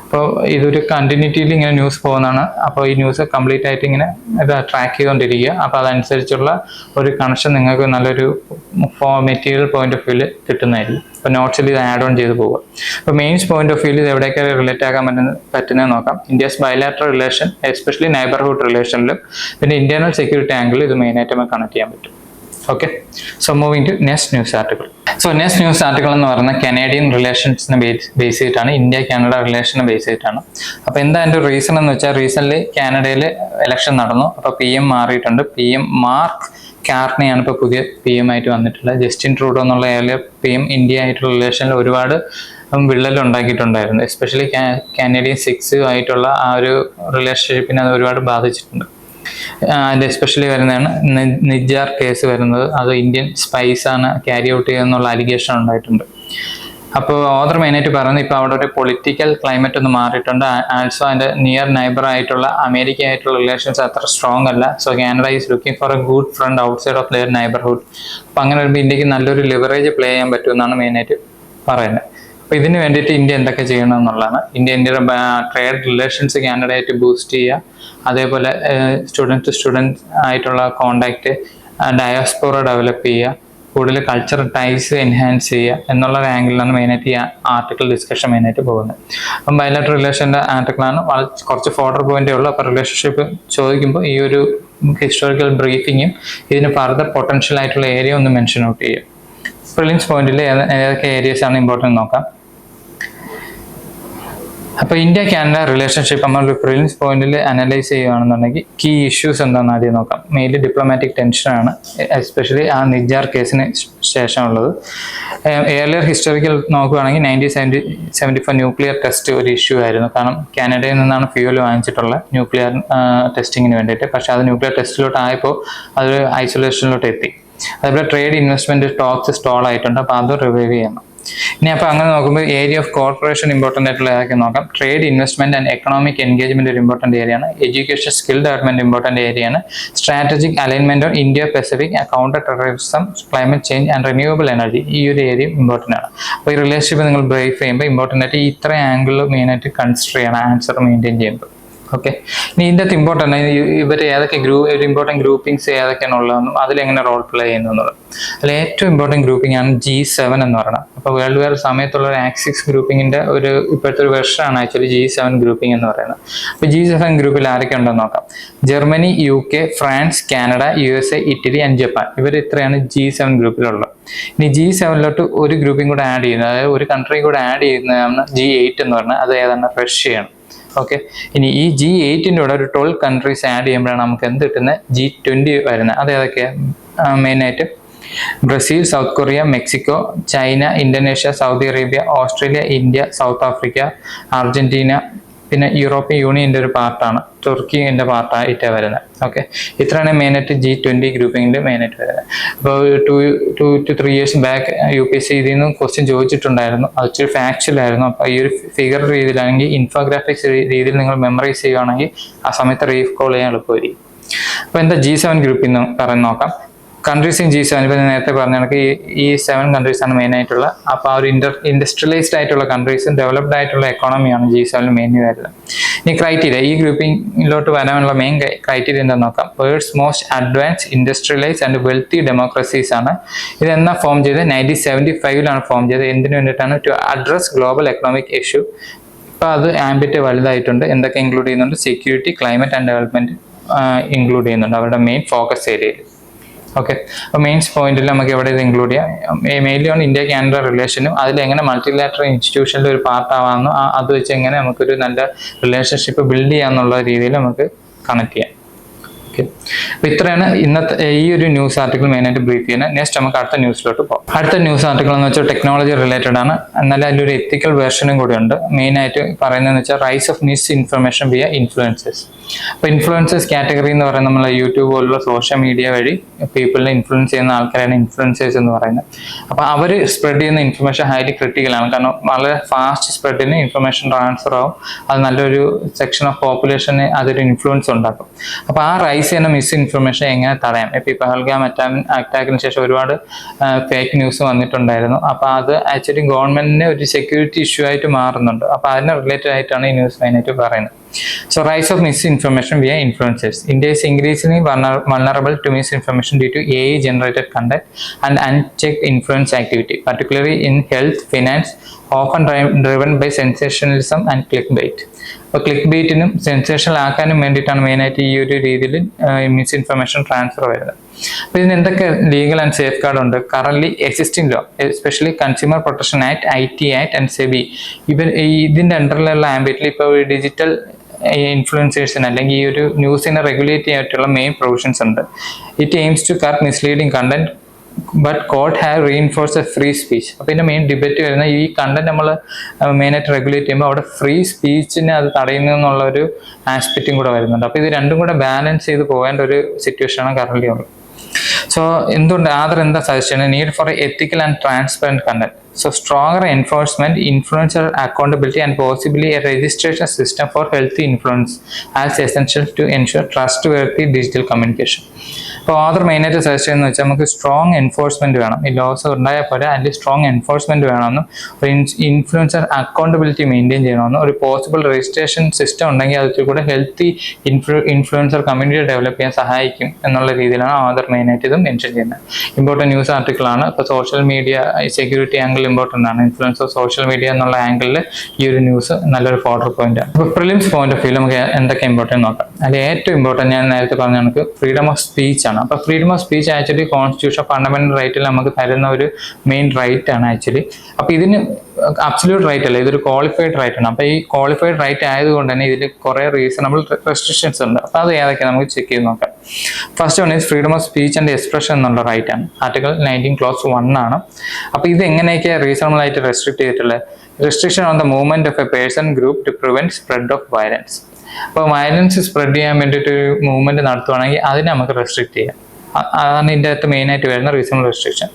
അപ്പോൾ ഇതൊരു കണ്ടിന്യൂറ്റിയിൽ ഇങ്ങനെ ന്യൂസ് പോകുന്നതാണ്. അപ്പോൾ ഈ ന്യൂസ് കംപ്ലീറ്റ് ആയിട്ട് ഇങ്ങനെ ഇത് ട്രാക്ക് ചെയ്തുകൊണ്ടിരിക്കുക. അപ്പോൾ അതനുസരിച്ചുള്ള ഒരു കണക്ഷൻ നിങ്ങൾക്ക് നല്ലൊരു മെറ്റീരിയൽ പോയിന്റ് ഓഫ് വ്യൂവിൽ കിട്ടുന്നതായിരിക്കും. അപ്പോൾ നോട്ട്സിൽ ഇത് ആഡ് ഓൺ ചെയ്ത് പോവുക. അപ്പോൾ മെയിൻസ് പോയിന്റ് ഓഫ് വ്യൂവിൽ ഇത് എവിടെയൊക്കെ റിലേറ്റ് ആക്കാൻ പറ്റുന്നത് നോക്കാം. India's bilateral relation especially neighbourhood റിലേഷനിലും പിന്നെ ഇന്റേണൽ സെക്യൂരിറ്റി ആംഗിളിൽ ഇത് മെയിനായിട്ട് നമുക്ക് കണക്ട് ചെയ്യാൻ പറ്റും. Okay, so moving to next news article. So next news article എന്ന് പറയുന്നത് കനേഡിയൻ റിലേഷൻസിനെ ബേസ് ചെയ്തിട്ടാണ്, ഇന്ത്യ കാനഡ റിലേഷനെ ബേസ് ചെയ്തിട്ടാണ്. അപ്പോൾ എന്താ അതിൻ്റെ റീസൺ എന്ന് വെച്ചാൽ റീസെൻ്റ്ലി കാനഡയിൽ ഇലക്ഷൻ നടന്നു. അപ്പോൾ PM മാറിയിട്ടുണ്ട്. PM മാർക്ക് കാർണിയാണ് ഇപ്പോൾ പുതിയ PM ആയിട്ട് വന്നിട്ടുള്ളത്. ജസ്റ്റിൻ ട്രൂഡോ എന്നുള്ള PM ഇന്ത്യ ആയിട്ടുള്ള റിലേഷനിൽ ഒരുപാട് വിള്ളലുണ്ടാക്കിയിട്ടുണ്ടായിരുന്നു. എസ്പെഷ്യലി കാനഡിയൻ 6 ആയിട്ടുള്ള ആ ഒരു റിലേഷൻഷിപ്പിനെ അത് ഒരുപാട് ബാധിച്ചിട്ടുണ്ട്. അതിൽ എസ്പെഷ്യലി വരുന്നതാണ് നിജാർ കേസ് വരുന്നത്. അത് ഇന്ത്യൻ സ്പൈസ് ആണ് ക്യാരി ഔട്ട് ചെയ്യുന്നുള്ള അലിഗേഷൻ ഉണ്ടായിട്ടുണ്ട്. അപ്പോൾ ഓതർ മെയിനായിട്ട് പറയുന്നത് ഇപ്പോൾ അവിടെ ഒരു പൊളിറ്റിക്കൽ ക്ലൈമറ്റ് ഒന്ന് മാറിയിട്ടുണ്ട്. ആൾസോ അതിൻ്റെ നിയർ നൈബർ ആയിട്ടുള്ള അമേരിക്ക ആയിട്ടുള്ള റിലേഷൻസ് അത്ര സ്ട്രോങ് അല്ല. So Canada is looking for A good friend outside of their neighbourhood. അപ്പോൾ അങ്ങനെ വരുമ്പോൾ ഇന്ത്യക്ക് നല്ലൊരു ലിവറേജ് പ്ലേ ചെയ്യാൻ പറ്റുമെന്നാണ് മെയിനായിട്ട് പറയുന്നത്. അപ്പോൾ ഇതിന് വേണ്ടിയിട്ട് ഇന്ത്യ എന്തൊക്കെ ചെയ്യണം എന്നുള്ളതാണ്. ഇന്ത്യയുടെ ട്രേഡ് റിലേഷൻസ് കാനഡയായിട്ട് ബൂസ്റ്റ് ചെയ്യുക, അതേപോലെ സ്റ്റുഡൻറ് ടു സ്റ്റുഡൻറ് ആയിട്ടുള്ള കോണ്ടാക്ട്, ഡയാസ്പോറ ഡെവലപ്പ് ചെയ്യുക, കൂടുതൽ കൾച്ചറൽ ടൈസ് എൻഹാൻസ് ചെയ്യുക എന്നുള്ള ഒരു ആംഗിളിലാണ് മെയിനായിട്ട് ഈ ആർട്ടിക്കിൾ ഡിസ്കഷൻ മെയിനായിട്ട് പോകുന്നത്. അപ്പം ബയലാറ്ററൽ റിലേഷൻ്റെ ആർട്ടിക്കിളാണ്. കുറച്ച് ഫോർഡർ പോയിന്റേ ഉള്ളൂ. അപ്പോൾ റിലേഷൻഷിപ്പ് ചോദിക്കുമ്പോൾ ഈ ഒരു ഹിസ്റ്റോറിക്കൽ ബ്രീഫിങ്ങും ഇതിന് ഫർദർ പൊട്ടൻഷ്യൽ ആയിട്ടുള്ള ഏരിയ ഒന്ന് മെൻഷൻ ഔട്ട് ചെയ്യുക. പ്രിലിംസ് പോയിന്റിൽ ഏതൊക്കെ ഏരിയസ് ആണ് ഇമ്പോർട്ടൻ്റ് നോക്കാം. അപ്പോൾ ഇന്ത്യ കാനഡ റിലേഷൻഷിപ്പ് നമ്മൾ പ്രിലിംസ് പോയിന്റിൽ അനലൈസ് ചെയ്യുകയാണെന്നുണ്ടെങ്കിൽ കീ ഇഷ്യൂസ് എന്താണെന്ന് ആദ്യം നോക്കാം. മെയിൻലി ഡിപ്ലോമാറ്റിക് ടെൻഷനാണ്, എസ്പെഷ്യലി ആ നിജാർ കേസിന് ശേഷമുള്ളത്. ഏർലിയർ ഹിസ്റ്റോറിക്കൽ നോക്കുകയാണെങ്കിൽ 1974 ന്യൂക്ലിയർ ടെസ്റ്റ് ഒരു ഇഷ്യൂ ആയിരുന്നു. കാരണം കാനഡയിൽ നിന്നാണ് ഫ്യൂവൽ വാങ്ങിച്ചിട്ടുള്ള ന്യൂക്ലിയർ ടെസ്റ്റിങ്ങിന് വേണ്ടിയിട്ട്. പക്ഷേ അത് ന്യൂക്ലിയർ ടെസ്റ്റിലോട്ട് ആയപ്പോൾ അതൊരു ഐസൊലേഷനിലോട്ട് എത്തി. അതേപോലെ ട്രേഡ് ഇൻവെസ്റ്റ്മെന്റ് ടോക്സ് സ്റ്റോൾ ആയിട്ടുണ്ട്. അപ്പോൾ അത് റിവൈവ് ചെയ്യണം. ഇനി അപ്പോൾ അങ്ങനെ നോക്കുമ്പോൾ ഏരിയ ഓഫ് കോർപ്പറേഷൻ ഇമ്പോർട്ടൻ്റ് ആയിട്ടുള്ള ഏതൊക്കെ നോക്കാം. Trade investment and economic engagement ഒരു ഇമ്പോർട്ടൻ്റ് ഏരിയയാണ്. എഡ്യൂക്കേഷൻ സ്കിൽ ഡെവലപ്മെന്റ് ഇമ്പോർട്ടൻ്റ് ഏരിയയാണ്. Strategic alignment on India Pacific, counter terrorism, climate change and renewable energy, ഈ ഒരു ഏരിയ ഇമ്പോർട്ടൻ്റ് ആണ്. അപ്പോൾ ഈ റിലേഷൻഷിപ്പ് നിങ്ങൾ ബ്രേക്ക് ചെയ്യുമ്പോൾ ഇമ്പോർട്ടൻ്റ് ആയിട്ട് ഈ ഇത്ര ആംഗിൾ മെയിനായിട്ട് കൺസിഡർ ചെയ്യണം ആൻസർ മെയിൻറ്റെയിൻ ചെയ്യുമ്പോൾ. ഓക്കെ, ഇനി ഇതിൻ്റെ അകത്ത് ഇമ്പോർട്ടൻ്റ് ഇവർ ഏതൊക്കെ ഇമ്പോർട്ടൻറ്റ് ഗ്രൂപ്പിംഗ്സ് ഏതൊക്കെയാണ് ഉള്ളതെന്നും അതിലെങ്ങനെ റോൾ പ്ലേ ചെയ്യുന്നു എന്നുള്ളത്. അതിൽ ഏറ്റവും ഇമ്പോർട്ടൻറ്റ് ഗ്രൂപ്പിംഗ് ആണ് G7 എന്ന് പറയുന്നത്. അപ്പോൾ വേൾഡ് വാർ സമയത്തുള്ള ഒരു ആക്സിസ് ഗ്രൂപ്പിങ്ങിൻ്റെ ഒരു ഇപ്പോഴത്തെ ഒരു വെർഷനാണ് ആക്ച്വലി G7 ഗ്രൂപ്പിംഗ് എന്ന് പറയുന്നത്. അപ്പോൾ G7 ഗ്രൂപ്പിൽ ആരൊക്കെ ഉണ്ടെന്ന് നോക്കാം. Germany, UK, France, Canada, USA, Italy and Japan. ഇവർ ഇത്രയാണ് G7 ഗ്രൂപ്പിലുള്ളത്. ഇനി G7 ഒരു ഗ്രൂപ്പിംഗ് കൂടെ ആഡ് ചെയ്യുന്നത്, അതായത് ഒരു കൺട്രി കൂടെ ആഡ് ചെയ്യുന്നതാണ് G8 എന്ന് പറഞ്ഞാൽ. അത് ഏതാണ്? റഷ്യയാണ്. ഓക്കെ, ഇനി ഈ G8ൻ്റെ കൂടെ ഒരു 12 കൺട്രീസ് ആഡ് ചെയ്യുമ്പോഴാണ് നമുക്ക് എന്ത് കിട്ടുന്നത്? G20 വരുന്നത്. അത് ഏതൊക്കെയാണ്? മെയിനായിട്ട് Brazil, south Korea, Mexico, China, Indonesia, Saudi Arabia, Australia, India, south Africa, Argentina, പിന്നെ യൂറോപ്യൻ യൂണിയൻ്റെ ഒരു പാർട്ടാണ്, തുർക്കിൻ്റെ പാർട്ടായിട്ടാണ് വരുന്നത്. ഓക്കെ, ഇത്രയാണ് മെയിനായിട്ട് G20 ഗ്രൂപ്പിങ്ങിൻ്റെ മെയിനായിട്ട് വരുന്നത്. അപ്പോൾ 2 to 3 years ബാക്ക് UPSC ഇതിൽ നിന്ന് ക്വസ്റ്റ്യൻ ചോദിച്ചിട്ടുണ്ടായിരുന്നു, അത് ഇച്ചിരി ഫാക്ച്വലായിരുന്നു. അപ്പോൾ ഈ ഒരു ഫിഗർ രീതിയിലാണെങ്കിൽ ഇൻഫോഗ്രാഫിക്സ് രീതിയിൽ നിങ്ങൾ മെമ്മറൈസ് ചെയ്യുകയാണെങ്കിൽ ആ സമയത്ത് റീകോൾ ചെയ്യാൻ എളുപ്പമായിരിക്കും. അപ്പോൾ എന്താ G7 ഗ്രൂപ്പിൽ നിന്ന് പറഞ്ഞ് നോക്കാം. കൺട്രീസ് ഇൻ G7, ഇപ്പം നേരത്തെ പറഞ്ഞ കണക്ക് ഈ 7 കൺട്രീസാണ് മെയിൻ ആയിട്ടുള്ള. അപ്പോൾ ആ ഒരു ഇൻഡസ്ട്രിയലൈസ്ഡ് ആയിട്ടുള്ള കൺട്രീസും ഡെവലപ്ഡ് ആയിട്ടുള്ള എക്കോണമിയാണ് G7 മെയിൻ വരുന്നത്. ഇനി ക്രൈറ്റീരിയ, ഈ ഗ്രൂപ്പിങ്ങിലോട്ട് വരാനുള്ള മെയിൻ ക്രൈറ്റീരിയ എന്താണെന്ന് നോക്കാം. World's most advanced industrialised and wealthy democracies ആണ്. ഇതെന്നാ ഫോം ചെയ്തത്? 1975 ഫോം ചെയ്തത്. എന്തിനു വേണ്ടിയിട്ടാണ്? To address global economic issue. ഇപ്പോൾ അത് ആംബിറ്റ് വലുതായിട്ടുണ്ട്. എന്തൊക്കെ ഇൻക്ലൂഡ് ചെയ്യുന്നുണ്ട്? Security, climate and development include ചെയ്യുന്നുണ്ട് അവരുടെ മെയിൻ ഫോക്കസ് ഏരിയയിൽ. ഓക്കെ, അപ്പോൾ മെയിൻസ് പോയിന്റിൽ നമുക്ക് എവിടെ ഇത് ഇൻക്ലൂഡ് ചെയ്യാം? മെയിൻലി ഓൺ ഇന്ത്യ കാനഡ റിലേഷനും അതിലെങ്ങനെ മൾട്ടിലാറ്ററൽ ഇൻസ്റ്റിറ്റ്യൂഷനിൽ ഒരു പാർട്ട് ആവാമെന്നും അത് വെച്ച് എങ്ങനെ നമുക്കൊരു നല്ല റിലേഷൻഷിപ്പ് ബിൽഡ് ചെയ്യാമെന്നുള്ള രീതിയിൽ നമുക്ക് കണക്ട് ചെയ്യാം. ഓക്കെ, അപ്പോൾ ഇത്രയാണ് ഇന്നത്തെ ഈ ഒരു ന്യൂസ് ആർട്ടിക്കിൾ മെയിനായിട്ട് ബ്രീഫ് ചെയ്യുന്നത്. നെക്സ്റ്റ് നമുക്ക് അടുത്ത ന്യൂസിലോട്ട് പോകാം. അടുത്ത ന്യൂസ് ആർട്ടിക്കിൾ എന്ന് വെച്ചാൽ ടെക്നോളജി റിലേറ്റഡ് ആണ്, എന്നാൽ അതിലൊരു എത്തിക്കൽ വേർഷനും കൂടി ഉണ്ട്. മെയിനായിട്ട് പറയുന്നതെന്ന് വെച്ചാൽ rise of misinformation via influencers. അപ്പോൾ ഇൻഫ്ലുവൻസേഴ്സ് കാറ്റഗറി എന്ന് പറയുന്നത് നമ്മൾ യൂട്യൂബ് പോലുള്ള സോഷ്യൽ മീഡിയ വഴി പീപ്പിളിനെ ഇൻഫ്ലുവൻസ് ചെയ്യുന്ന ആൾക്കാരാണ് ഇൻഫ്ലുവൻസേഴ്സ് എന്ന് പറയുന്നത്. അപ്പോൾ അവർ സ്പ്രെഡ് ചെയ്യുന്ന ഇൻഫർമേഷൻ ഹൈലി ക്രിട്ടിക്കലാണ്, കാരണം വളരെ ഫാസ്റ്റ് സ്പ്രെഡിന് ഇൻഫർമേഷൻ ട്രാൻസ്ഫർ ആവും. അത് നല്ലൊരു സെക്ഷൻ ഓഫ് പോപ്പുലേഷന് അതൊരു ഇൻഫ്ലുവൻസ് ഉണ്ടാക്കും. അപ്പോൾ ആ റൈസ് ചെയ്യുന്ന മിസ് ഇൻഫർമേഷൻ എങ്ങനെ തടയാം? ഇപ്പോൾ ഈ പഹൽഗാം അറ്റാക്കിന് ശേഷം ഒരുപാട് ഫേക്ക് ന്യൂസ് വന്നിട്ടുണ്ടായിരുന്നു. അപ്പോൾ അത് ആക്ച്വലി ഗവൺമെന്റിന് ഒരു സെക്യൂരിറ്റി ഇഷ്യൂ ആയിട്ട് മാറുന്നുണ്ട്. അപ്പോൾ അതിന് റിലേറ്റഡ് ആയിട്ടാണ് ഈ ന്യൂസ് മെയിനായിട്ട് പറയുന്നത്. So rise of misinformation via influencers. India is increasingly vulnerable to misinformation due to AI generated content and unchecked influence activity, particularly in health, finance, often driven by sensationalism and clickbait. അപ്പോൾ click ബെയ്റ്റിനും sensational ആക്കാനും വേണ്ടിയിട്ടാണ് മെയിനായിട്ട് ഈ ഒരു രീതിയിൽ misinformation transfer വരുന്നത്. അപ്പോൾ ഇതിന് എന്തൊക്കെ ലീഗൽ ആൻഡ് സേഫ് ഗാർഡ് ഉണ്ട്? Current existing law, especially consumer protection act, IT act and SEBI, ഇതിൻ്റെ അണ്ടറിലുള്ള ആംബിറ്റിൽ ഇപ്പോൾ ഡിജിറ്റൽ ഇൻഫ്ലുവൻസേഴ്സിന് അല്ലെങ്കിൽ ഈ ഒരു ന്യൂസിനെ റെഗുലേറ്റ് ചെയ്യാനായിട്ടുള്ള മെയിൻ പ്രൊവിഷൻസ് ഉണ്ട്. It aims to cut misleading content but court have reinforce free speech. അപ്പോൾ ഇതിൻ്റെ മെയിൻ ഡിബേറ്റ് വരുന്ന ഈ കണ്ടന്റ് നമ്മൾ മെയിനായിട്ട് റെഗുലേറ്റ് ചെയ്യുമ്പോൾ അവിടെ ഫ്രീ സ്പീച്ചിനെ അത് തടയുന്നു എന്നുള്ള ഒരു ആസ്പെക്റ്റും കൂടെ വരുന്നുണ്ട്. അപ്പോൾ ഇത് രണ്ടും കൂടെ ബാലൻസ് ചെയ്ത് പോകേണ്ട ഒരു സിറ്റുവേഷനാണ് കറന്റ് ഉള്ളത്. സോ എന്തുകൊണ്ട് എന്താ suggestion? Need for ethical and transparent content. So stronger enforcement, influencer accountability and possibly a registration system for healthy influence as essential to ensure trustworthy digital communication. അപ്പോൾ ഓതർ മെയിനായിട്ട് suggest ചെയ്യുന്നത് വെച്ചാൽ നമുക്ക് strong enforcement വേണം. ഈ loss ഉണ്ടായാൽ പോലെ അതിൽ സ്ട്രോങ് എൻഫോഴ്സ്മെന്റ് വേണമെന്നും ഒരു ഇൻഫ്ലുവൻസർ അക്കൗണ്ടബിലിറ്റി മെയിൻറ്റെയിൻ ചെയ്യണമെന്നും ഒരു പോസിബിൾ രജിസ്ട്രേഷൻ സിസ്റ്റം ഉണ്ടെങ്കിൽ അതിൽ കൂടെ ഹെൽത്തി ഇൻഫ്ലുവൻസർ കമ്മ്യൂണിറ്റി ഡെവലപ്പ് ചെയ്യാൻ സഹായിക്കും എന്നുള്ള രീതിയിലാണ് ഓതർ മെയിനായിട്ട് ഇത് മെൻഷൻ ചെയ്യുന്നത്. ഇമ്പോർട്ടൻറ്റ് ന്യൂസ് ആർട്ടിക്കിളാണ്. ഇപ്പോൾ social media security angle important ആണ്. ഇൻഫ്ലുവൻസ് ഓഫ് സോഷ്യൽ മീഡിയ എന്നുള്ള ആംഗിളിൽ ഈ ഒരു ന്യൂസ് നല്ലൊരു ഫോർഡർ പോയിന്റ് ആണ്. ഇപ്പോൾ പ്രിലിംസ് പോയിന്റ് ഓഫ് വ്യൂ നമുക്ക് എന്തൊക്കെ ഇമ്പോർട്ടൻറ്റ് നോക്കാം. അതിൽ ഏറ്റവും ഇമ്പോർട്ടൻറ്റ് ഞാൻ നേരത്തെ പറഞ്ഞ നമുക്ക് ഫ്രീഡം ഓഫ് സ്പീച്ച് ആണ്. അപ്പോൾ freedom of speech actually constitution fundamental റൈറ്റിൽ നമുക്ക് തരുന്ന ഒരു മെയിൻ റൈറ്റ് ആണ് ആക്ച്വലി. അപ്പോൾ ഇതിന് അബ്സല്യൂട്ട് റൈറ്റ് അല്ല, ഇതൊരു ക്വാളിഫൈഡ് റൈറ്റ് ആണ്. അപ്പോൾ ഈ ക്വാളിഫൈഡ് റൈറ്റ് ആയതുകൊണ്ട് തന്നെ ഇതിൽ കുറേ റീസണബിൾ റെസ്ട്രിക്ഷൻസ് ഉണ്ട്. അപ്പോൾ അത് ഏതൊക്കെയാണ് നമുക്ക് ചെക്ക് ചെയ്ത് നോക്കാം. First one is freedom of speech and expression എന്നുള്ള റൈറ്റ് ആണ്. ആർട്ടിക്കിൾ 19 Clause 1 ആണ്. അപ്പോൾ ഇത് എങ്ങനെയൊക്കെയാണ് റീസണബിൾ ആയിട്ട് റെസ്ട്രിക്ട് ചെയ്തിട്ടുള്ളത്? Restriction on the movement of a person group to prevent spread of violence. അപ്പോൾ വയലൻസ് സ്പ്രെഡ് ചെയ്യാൻ വേണ്ടിയിട്ട് ഒരു മൂവ്മെന്റ് നടത്തുവാണെങ്കിൽ അതിനെ നമുക്ക് റെസ്ട്രിക്ട് ചെയ്യാം. അതാണ് ഇതിൻ്റെ അകത്ത് മെയിനായിട്ട് വരുന്ന reasonable restriction.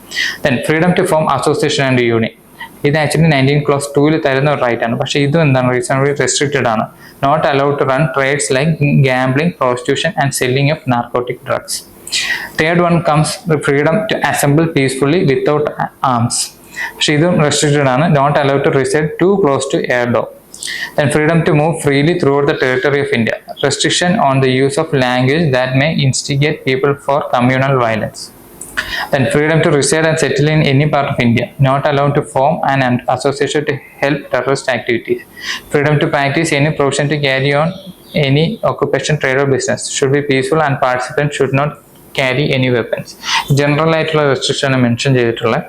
Then freedom to form association and union. ഇത് ആക്ച്വലി 19 Clause 2 തരുന്ന ഒരു റൈറ്റ് ആണ്. പക്ഷേ ഇതും എന്താണ് റീസണബിളി റെസ്ട്രിക്റ്റഡ് ആണ്. Not allowed to run trades like gambling, prostitution and selling of narcotic drugs. Third one comes freedom to assemble peacefully without arms. പക്ഷേ ഇതും റെസ്ട്രിക്റ്റഡ് ആണ്. Not allowed to reside too close to air door. Then freedom to move freely throughout the territory of India. Restriction on the use of language that may instigate people for communal violence. Then freedom to reside and settle in any part of India. Not allowed to form an association to help terrorist activities. Freedom to practice any profession to carry on any occupation, trade or business. Should be peaceful and participants should not carry any weapons. General ആയിട്ടുള്ള റെസ്ട്രിക്ഷനാണ് mention ചെയ്തിട്ടുള്ളത്.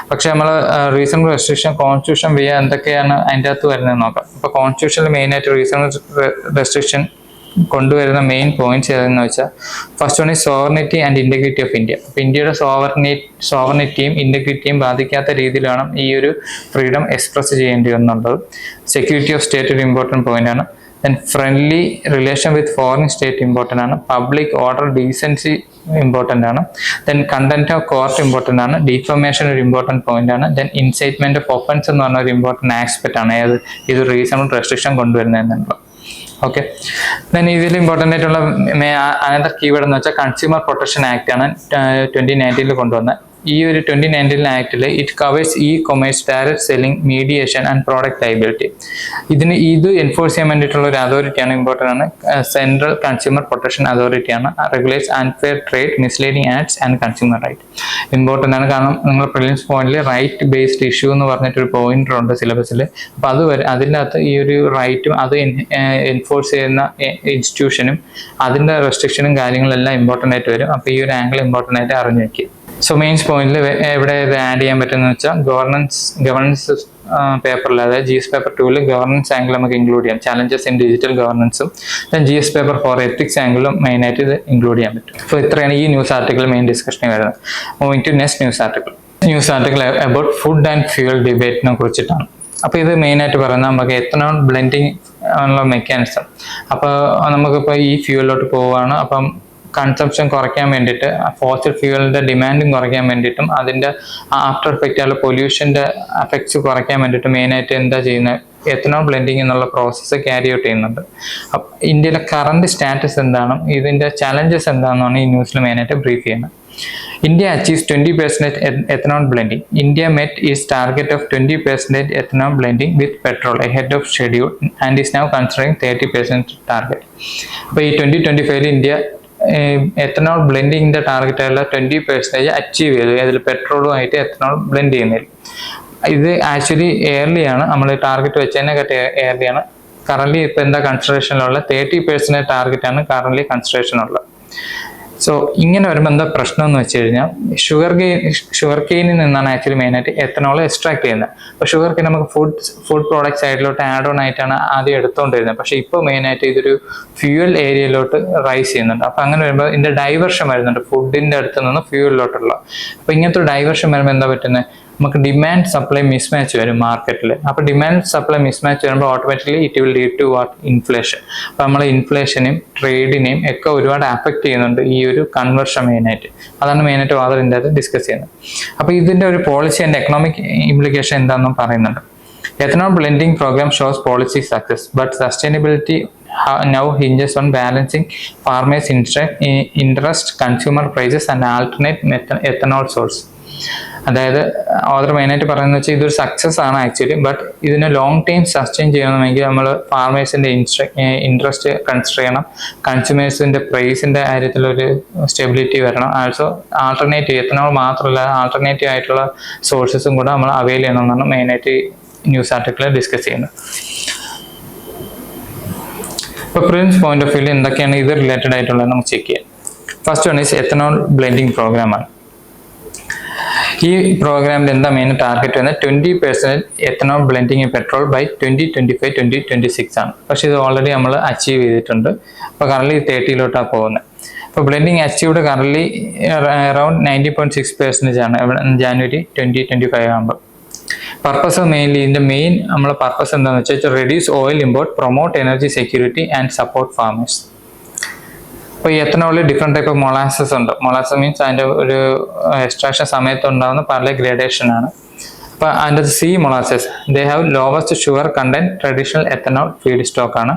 പക്ഷെ നമ്മൾ reasonable restriction constitution വഴി എന്തൊക്കെയാണ് അതിൻ്റെ അകത്ത് വരുന്നത് നോക്കാം. അപ്പോൾ കോൺസ്റ്റിറ്റ്യൂഷനിൽ മെയിനായിട്ട് റീസണബിൾ റെസ്ട്രിക്ഷൻ കൊണ്ടുവരുന്ന മെയിൻ പോയിന്റ്സ് ഏതെന്ന് വെച്ചാൽ first one is sovereignty and integrity of India. അപ്പോൾ ഇന്ത്യയുടെ സോവർണിറ്റിയും ഇന്റഗ്രിറ്റിയും ബാധിക്കാത്ത രീതിയിൽ വേണം ഈ ഒരു ഫ്രീഡം എക്സ്പ്രസ് ചെയ്യേണ്ടി എന്നുള്ളത്. സെക്യൂരിറ്റി ഓഫ് സ്റ്റേറ്റ് ഒരു ഇമ്പോർട്ടൻറ്റ് പോയിന്റ് ആണ്. Then friendly relation with foreign state important ആണ്. പബ്ലിക് ഓർഡർ ഡീസൻസി ഇമ്പോർട്ടൻ്റ് ആണ്. Then content of court important ആണ്. ഡിഫോമേഷൻ ഒരു ഇമ്പോർട്ടൻറ്റ് പോയിന്റ് ആണ്. ദെൻ ഇൻസൈറ്റ്മെന്റ് ഓഫ് ഒഫൻസ് എന്ന് പറഞ്ഞ ഒരു ഇമ്പോർട്ടൻറ്റ് ആസ്പെക്ട് ആണ്. ഇത് റീസണബിൾ റെസ്ട്രിക്ഷൻ കൊണ്ടുവരുന്നതെന്നുള്ളത്. ഓക്കെ, ദെൻ ഇതിൽ ഇമ്പോർട്ടൻ്റ് ആയിട്ടുള്ള അനദർ കീവേഡ് എന്ന് വെച്ചാൽ കൺസ്യൂമർ പ്രൊട്ടക്ഷൻ ആക്ട് ആണ് 2019 കൊണ്ടുവന്നത്. ഈ ഒരു 2019 ആക്ടിൽ it covers e commerce, direct selling, mediation and product liability. ഇത് എൻഫോഴ്സ് ചെയ്യാൻ വേണ്ടിയിട്ടുള്ള ഒരു അതോറിറ്റിയാണ്, ഇമ്പോർട്ടൻ്റ് ആണ്. സെൻട്രൽ കൺസ്യൂമർ പ്രൊട്ടക്ഷൻ അതോറിറ്റിയാണ്. Regulates unfair trade, misleading ads and consumer right. Important ആണ്, കാരണം നിങ്ങൾ പ്രിലിംസ് പോയിന്റിൽ റൈറ്റ് ബേസ്ഡ് ഇഷ്യൂ എന്ന് പറഞ്ഞിട്ടൊരു പോയിന്റർ ഉണ്ട് സിലബസിൽ. അപ്പോൾ അതിനകത്ത് ഈ ഒരു റൈറ്റും അത് എൻഫോഴ്സ് ചെയ്യുന്ന ഇൻസ്റ്റിറ്റ്യൂഷനും അതിൻ്റെ റെസ്ട്രിക്ഷനും കാര്യങ്ങളെല്ലാം ഇമ്പോർട്ടൻ്റ് ആയിട്ട് വരും. അപ്പോൾ ഈ ഒരു ആംഗിൾ ഇമ്പോർട്ടൻ്റ് ആയിട്ട് അറിഞ്ഞു വയ്ക്കുക. സോ മെയിൻസ് പോയിന്റിൽ എവിടെ ഇത് ആഡ് ചെയ്യാൻ പറ്റുന്ന വെച്ചാൽ ഗവർണൻസ് പേപ്പറിൽ, അതായത് GS പേപ്പർ 2 ഗവർണൻസ് ആംഗിൾ നമുക്ക് ഇൻക്ലൂഡ് ചെയ്യാം. ചാലഞ്ചസ് ഇൻ ഡിജിറ്റൽ ഗവർണൻസും ദെൻ GS പേപ്പർ 4 എത്തിക്സ് ആംഗിളും മെയിനായിട്ട് ഇത് ഇൻക്ലൂഡ് ചെയ്യാൻ പറ്റും. അപ്പോൾ ഇത്രയാണ് ഈ ന്യൂസ് ആർട്ടിക്കിൾ മെയിൻ ഡിസ്കഷന് വരുന്നത്. Moving to next news article about food and fuel ഡിബേറ്റിനെ കുറിച്ചിട്ടാണ്. അപ്പോൾ ഇത് മെയിനായിട്ട് പറയുന്നത് നമുക്ക് എത്തനോൾ ബ്ലെൻഡിങ് ഉള്ള മെക്കാനിസം. അപ്പോൾ നമുക്കിപ്പോൾ ഈ ഫ്യൂവലിലോട്ട് പോവുകയാണ്. അപ്പം കൺസംപ്ഷൻ കുറയ്ക്കാൻ വേണ്ടിയിട്ട്, ഫോസിൽ ഫ്യൂവലിൻ്റെ ഡിമാൻഡും കുറയ്ക്കാൻ വേണ്ടിയിട്ടും അതിൻ്റെ ആഫ്റ്റർ എഫക്റ്റ് അല്ല പൊല്യൂഷൻ്റെ എഫക്ട്സ് കുറയ്ക്കാൻ വേണ്ടിയിട്ട് മെയിനായിട്ട് എന്താ ചെയ്യുന്നത്, എത്തനോൾ ബ്ലെൻഡിങ് എന്നുള്ള പ്രോസസ്സ് ക്യാരി ഔട്ട് ചെയ്യുന്നുണ്ട്. അപ്പം ഇന്ത്യയിലെ കറണ്ട് സ്റ്റാറ്റസ് എന്താണ്, ഇതിൻ്റെ ചലഞ്ചസ് എന്താണെന്നാണ് ഈ ന്യൂസിൽ മെയിനായിട്ട് ബ്രീഫ് ചെയ്യുന്നത്. India achieves 20% ethanol blending. India met its target of 20% ethanol blending with petrol ahead of schedule and is now considering 30% target. അപ്പോൾ ഈ 2025 ഇന്ത്യ എത്തനോൾ ബ്ലെൻഡിങ്ങിൻ്റെ ടാർഗറ്റ് ആയുള്ള 20% അച്ചീവ് ചെയ്തു. അതിൽ പെട്രോളുമായിട്ട് എത്തനോൾ ബ്ലെൻഡ് ചെയ്യുന്നതിൽ. ഇത് ആക്ച്വലി എയർലിയാണ്, നമ്മൾ ടാർഗറ്റ് വെച്ചതിനെക്കാട്ടി എയർലിയാണ്. കറന്റ് ഇപ്പോൾ എന്താ കൺസിഡറേഷനിലുള്ള 30% ടാർഗറ്റാണ് കറന്റ് കൺസിഡറേഷനുള്ളത്. സോ ഇങ്ങനെ വരുമ്പോൾ എന്താ പ്രശ്നം എന്ന് വെച്ച് കഴിഞ്ഞാൽ ഷുഗർ കെയിനിൽ നിന്നാണ് ആക്ച്വലി മെയിനായിട്ട് എത്തനോൾ എക്സ്ട്രാക്ട് ചെയ്യുന്നത്. അപ്പോൾ ഷുഗർ കെയിൻ നമുക്ക് ഫുഡ് പ്രോഡക്റ്റ് സൈഡിലോട്ട് ആഡ് ഓൺ ആയിട്ടാണ് ആദ്യം എടുത്തുകൊണ്ടിരുന്നത്. പക്ഷേ ഇപ്പോൾ മെയിനായിട്ട് ഇതൊരു ഫ്യൂവൽ ഏരിയയിലോട്ട് റൈസ് ചെയ്യുന്നുണ്ട്. അപ്പോൾ അങ്ങനെ വരുമ്പോൾ ഇതിൻ്റെ ഡൈവേർഷൻ വരുന്നുണ്ട് ഫുഡിൻ്റെ അടുത്ത് നിന്ന് ഫ്യൂവലിലോട്ടുള്ള. അപ്പോൾ ഇങ്ങനത്തെ ഒരു ഡൈവേർഷൻ വരുമ്പോൾ എന്താ പറ്റുന്നത്, നമുക്ക് ഡിമാൻഡ് സപ്ലൈ മിസ്മാച്ച് വരും മാർക്കറ്റിൽ. അപ്പോൾ ഡിമാൻഡ് സപ്ലൈ മിസ്മാച്ച് വരുമ്പോൾ automatically it will lead to what inflation. അപ്പോൾ നമ്മൾ ഇൻഫ്ലേഷനെയും ട്രേഡിനെയും ഒക്കെ ഒരുപാട് അഫക്റ്റ് ചെയ്യുന്നുണ്ട് ഈ ഒരു കൺവേർഷൻ മെയിനായിട്ട്. അതാണ് മെയിനായിട്ട് വാദർ ഇതിൻ്റെ ഡിസ്കസ് ചെയ്യുന്നത്. അപ്പോൾ ഇതിൻ്റെ ഒരു പോളിസി ആൻഡ് എക്കണോമിക് ഇംപ്ലിക്കേഷൻ എന്താണെന്നും പറയുന്നുണ്ട്. Ethanol blending program shows policy success, but sustainability now hinges on balancing farmers' interest, consumer prices, and alternate ethanol source. അതായത് ഓതർ മെയിനായിട്ട് പറയുന്നത് വെച്ചാൽ ഇതൊരു സക്സസ് ആണ് ആക്ച്വലി, ബട്ട് ഇതിനെ ലോങ് ടൈം സസ്റ്റെയിൻ ചെയ്യണമെങ്കിൽ നമ്മൾ ഫാർമേഴ്സിൻ്റെ ഇൻട്രസ്റ്റ് കൺസിഡർ ചെയ്യണം, കൺസ്യൂമേഴ്സിൻ്റെ പ്രൈസിൻ്റെ കാര്യത്തിലൊരു സ്റ്റെബിലിറ്റി വരണം. ആൾസോ ആൾട്ടർനേറ്റീവ് എത്തനോൾ മാത്രമല്ല ആൾട്ടർനേറ്റീവ് ആയിട്ടുള്ള സോഴ്സസും കൂടെ നമ്മൾ അവൈൽ ചെയ്യണമെന്നാണ് മെയിനായിട്ട് ന്യൂസ് ആർട്ടിക്കിൾ ഡിസ്കസ് ചെയ്യുന്നത്. ഇപ്പോൾ പ്രിൻസ് പോയിന്റ് ഓഫ് വ്യൂവിൽ എന്തൊക്കെയാണ് ഇത് റിലേറ്റഡ് ആയിട്ടുള്ളത് നമുക്ക് ചെക്ക് ചെയ്യാം. First one is ethanol blending പ്രോഗ്രാമാണ്. ഈ പ്രോഗ്രാമിൽ എന്താ മെയിൻ ടാർഗറ്റ് വരുന്നത് 20% ethanol blending in petrol by 2025-2026 ആണ്. പക്ഷെ ഇത് ഓൾറെഡി നമ്മൾ അച്ചീവ് ചെയ്തിട്ടുണ്ട്. അപ്പോൾ കറൻലി 30-ലോട്ടാണ് പോകുന്നത്. അപ്പോൾ ബ്ലെൻഡിങ് അച്ചീവ്ഡ് കറൻലി അറൌണ്ട് 90.6% ആണ് ജാനുവരി 2025 ആകുമ്പോൾ. പർപ്പസ് മെയിൻലി ഇതിൻ്റെ മെയിൻ നമ്മളെ പർപ്പസ് എന്താണെന്ന് വെച്ചാൽ reduce oil import, promote energy security and support farmers. അപ്പോൾ ഈ എത്തനോളിൽ ഡിഫറെൻറ്റ് ടൈപ്പ് ഓഫ് മൊളാസസ് ഉണ്ട്. മൊളാസസ് മീൻസ് അതിൻ്റെ ഒരു എക്സ്ട്രാക്ഷൻ സമയത്ത് ഉണ്ടാകുന്ന പല ഗ്രേഡേഷൻ ആണ്. അപ്പോൾ അതിൻ്റെ C molasses they have lowest sugar content, traditional ethanol feedstock ആണ്.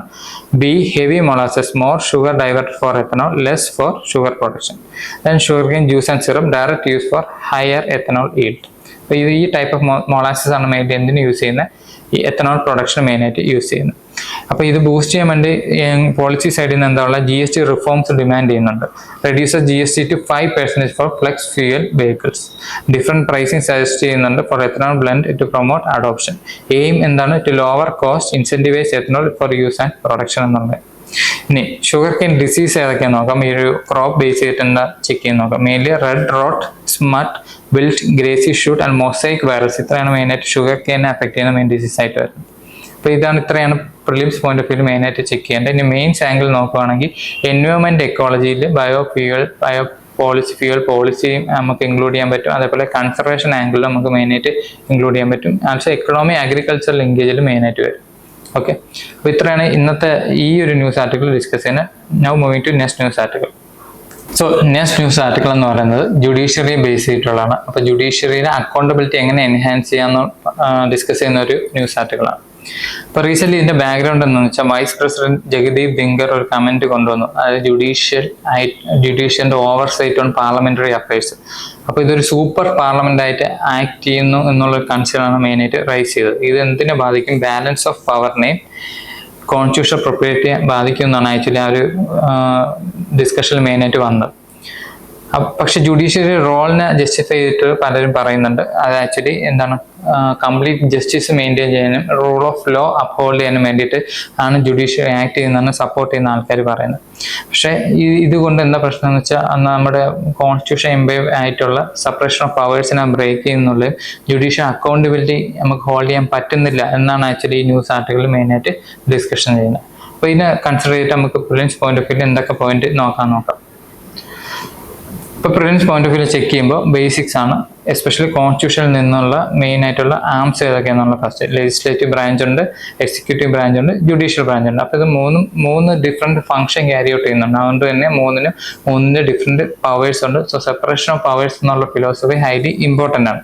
B heavy molasses, more sugar divert for ethanol, less for sugar production. Then sugarcane juice and syrup, direct use for higher ethanol yield. അപ്പോൾ ഈ type of molasses ആണ് mainly എന്തിന് use ചെയ്യുന്നത്, ഈ ethanol production മെയിനായിട്ട് use ചെയ്യുന്നത്. അപ്പോൾ ഇത് ബൂസ്റ്റ് ചെയ്യാൻ വേണ്ടി പോളിസി സൈഡിൽ നിന്ന് എന്താ ഉള്ള GST റിഫോംസ് ഡിമാൻഡ് ചെയ്യുന്നുണ്ട്. Reduces GST to 5% for flex fuel vehicles. Different pricing suggest ചെയ്യുന്നുണ്ട് for ethanol blend to promote adoption. Aim എന്താണ്, to lower cost, incentivise ethanol for use and production എന്നുള്ളത്. ഇനി ഷുഗർ കെയിൻ ഡിസീസ് ഏതൊക്കെയാണെന്ന് നോക്കാം. ഈ ഒരു crop base ചെയ്തിട്ട് എന്താ ചെക്ക് ചെയ്ത് നോക്കാം. Mainly red rot, smut, wilt, grassy shoot and mosaic virus. ഇത്രയാണ് മെയിനായിട്ട് ഷുഗർ കെയിനെ അഫക്റ്റ് ചെയ്യുന്ന മെയിൻ ഡിസീസ് ആയിട്ട് വരുന്നത്. അപ്പോൾ ഇത്രയാണ് പ്രിലിംസ് പോയിന്റ് ഓഫ് വ്യൂ മെയിനായിട്ട് ചെക്ക് ചെയ്യേണ്ടത്. ഇനി മെയിൻസ് ആംഗിൾ നോക്കുകയാണെങ്കിൽ എൻവയോൺമെന്റ് എക്കോളജിയിൽ ഫ്യൂവൽ പോളിസിയും നമുക്ക് ഇൻക്ലൂഡ് ചെയ്യാൻ പറ്റും. അതേപോലെ കൺസർവേഷൻ ആംഗിളിൽ നമുക്ക് മെയിനായിട്ട് ഇൻക്ലൂഡ് ചെയ്യാൻ പറ്റും. ആൾസോ എക്കണോമി അഗ്രികൾച്ചർ ലിങ്കേജിൽ മെയിനായിട്ട് വരും. ഓക്കെ, അപ്പോൾ ഇത്രയാണ് ഇന്നത്തെ ഈ ഒരു ന്യൂസ് ആർട്ടിക്കിൾ ഡിസ്കസ് ചെയ്യുന്നത്. Now moving to next news article. So next news article എന്ന് പറയുന്നത് ജുഡീഷ്യറി ബേസ് ചെയ്തിട്ടുള്ളതാണ്. അപ്പോൾ ജുഡീഷ്യറിയുടെ അക്കൗണ്ടബിലിറ്റി എങ്ങനെ എൻഹാൻസ് ചെയ്യാമെന്ന് ഡിസ്കസ് ചെയ്യുന്ന ഒരു ന്യൂസ് ആർട്ടിക്കിളാണ്. അപ്പോൾ റീസെന്റ് ഇതിന്റെ ബാക്ക്ഗ്രൗണ്ട് എന്താണെന്ന് വെച്ചാൽ വൈസ് പ്രസിഡന്റ് ജഗദീപ് ധിങ്കർ ഒരു കമന്റ് കൊണ്ടുവന്നു, അതായത് ജുഡീഷ്യന്റെ ഓവർസൈറ്റ് ഓൺ പാർലമെന്ററി അഫയേഴ്സ്. അപ്പോൾ ഇതൊരു സൂപ്പർ പാർലമെന്റ് ആയിട്ട് ആക്ട് ചെയ്യുന്നു എന്നുള്ളൊരു കൺസേൺ മെയിനായിട്ട് റൈസ് ചെയ്തത്. ഇത് എന്തിനെ ബാധിക്കും? ബാലൻസ് ഓഫ് പവറിനെയും കോൺസ്റ്റിറ്റ്യൂഷണൽ പ്രൊപ്രിയറ്റിയെ ബാധിക്കും എന്നാണ് ആക്ച്വലി ആ ഒരു ഡിസ്കഷനിൽ മെയിനായിട്ട് വന്നത്. പക്ഷെ ജുഡീഷ്യറി റോളിനെ ജസ്റ്റിഫൈ ചെയ്തിട്ട് പലരും പറയുന്നുണ്ട്, അത് ആക്ച്വലി എന്താണ്, കംപ്ലീറ്റ് ജസ്റ്റിസ് മെയിൻറ്റെയിൻ ചെയ്യാനും റൂൾ ഓഫ് ലോ അപ്ഹോൾഡ് ചെയ്യാനും വേണ്ടിയിട്ട് ആണ് ജുഡീഷ്യറി ആക്ട് ചെയ്യുന്നതെന്ന് സപ്പോർട്ട് ചെയ്യുന്ന ആൾക്കാർ പറയുന്നത്. പക്ഷേ ഇതുകൊണ്ട് എന്താ പ്രശ്നം എന്ന് വെച്ചാൽ നമ്മുടെ കോൺസ്റ്റിറ്റ്യൂഷൻ എംബൈവ് ആയിട്ടുള്ള സെപ്പറേഷൻ ഓഫ് പവേഴ്സിനെ ബ്രേക്ക് ചെയ്യുന്നുള്ള ജുഡീഷ്യൽ അക്കൗണ്ടബിലിറ്റി നമുക്ക് ഹോൾഡ് ചെയ്യാൻ പറ്റുന്നില്ല എന്നാണ് ആക്ച്വലി ഈ ന്യൂസ് ആർട്ടിക്കിൾ മെയിനായിട്ട് ഡിസ്കഷൻ ചെയ്യുന്നത്. അപ്പോൾ ഇതിനെ കൺസിഡർ ചെയ്തിട്ട് നമുക്ക് പ്രിലിംസ് പോയിന്റ് ഓഫ് വ്യൂ എന്തൊക്കെ പോയിന്റ് നോക്കാം. ഇപ്പോൾ prelims point of view check ചെയ്യുമ്പോൾ ബേസിക്സ് ആണ്, എസ്പെഷ്യലി കോൺസ്റ്റിറ്റ്യൂഷനിൽ നിന്നുള്ള മെയിൻ ആയിട്ടുള്ള ആംസ് ഏതൊക്കെയാണെന്നുള്ള ഫസ്റ്റ്. ലെജിസ്ലേറ്റീവ് ബ്രാഞ്ച് ഉണ്ട്, എക്സിക്യൂട്ടീവ് ബ്രാഞ്ച് ഉണ്ട്, ജുഡീഷ്യൽ ബ്രാഞ്ച് ഉണ്ട്. അപ്പോൾ ഇത് മൂന്ന് ഡിഫറെൻറ്റ് ഫംഗ്ഷൻ ക്യാരി ഔട്ട് ചെയ്യുന്നുണ്ട്. അതുകൊണ്ട് തന്നെ മൂന്നിന് ഡിഫറെൻറ്റ് പവേഴ്സ് ഉണ്ട്. സോ സെപ്പറേഷൻ ഓഫ് പവേഴ്സ് എന്നുള്ള ഫിലോസഫി ഹൈലി ഇമ്പോർട്ടൻ്റ് ആണ്.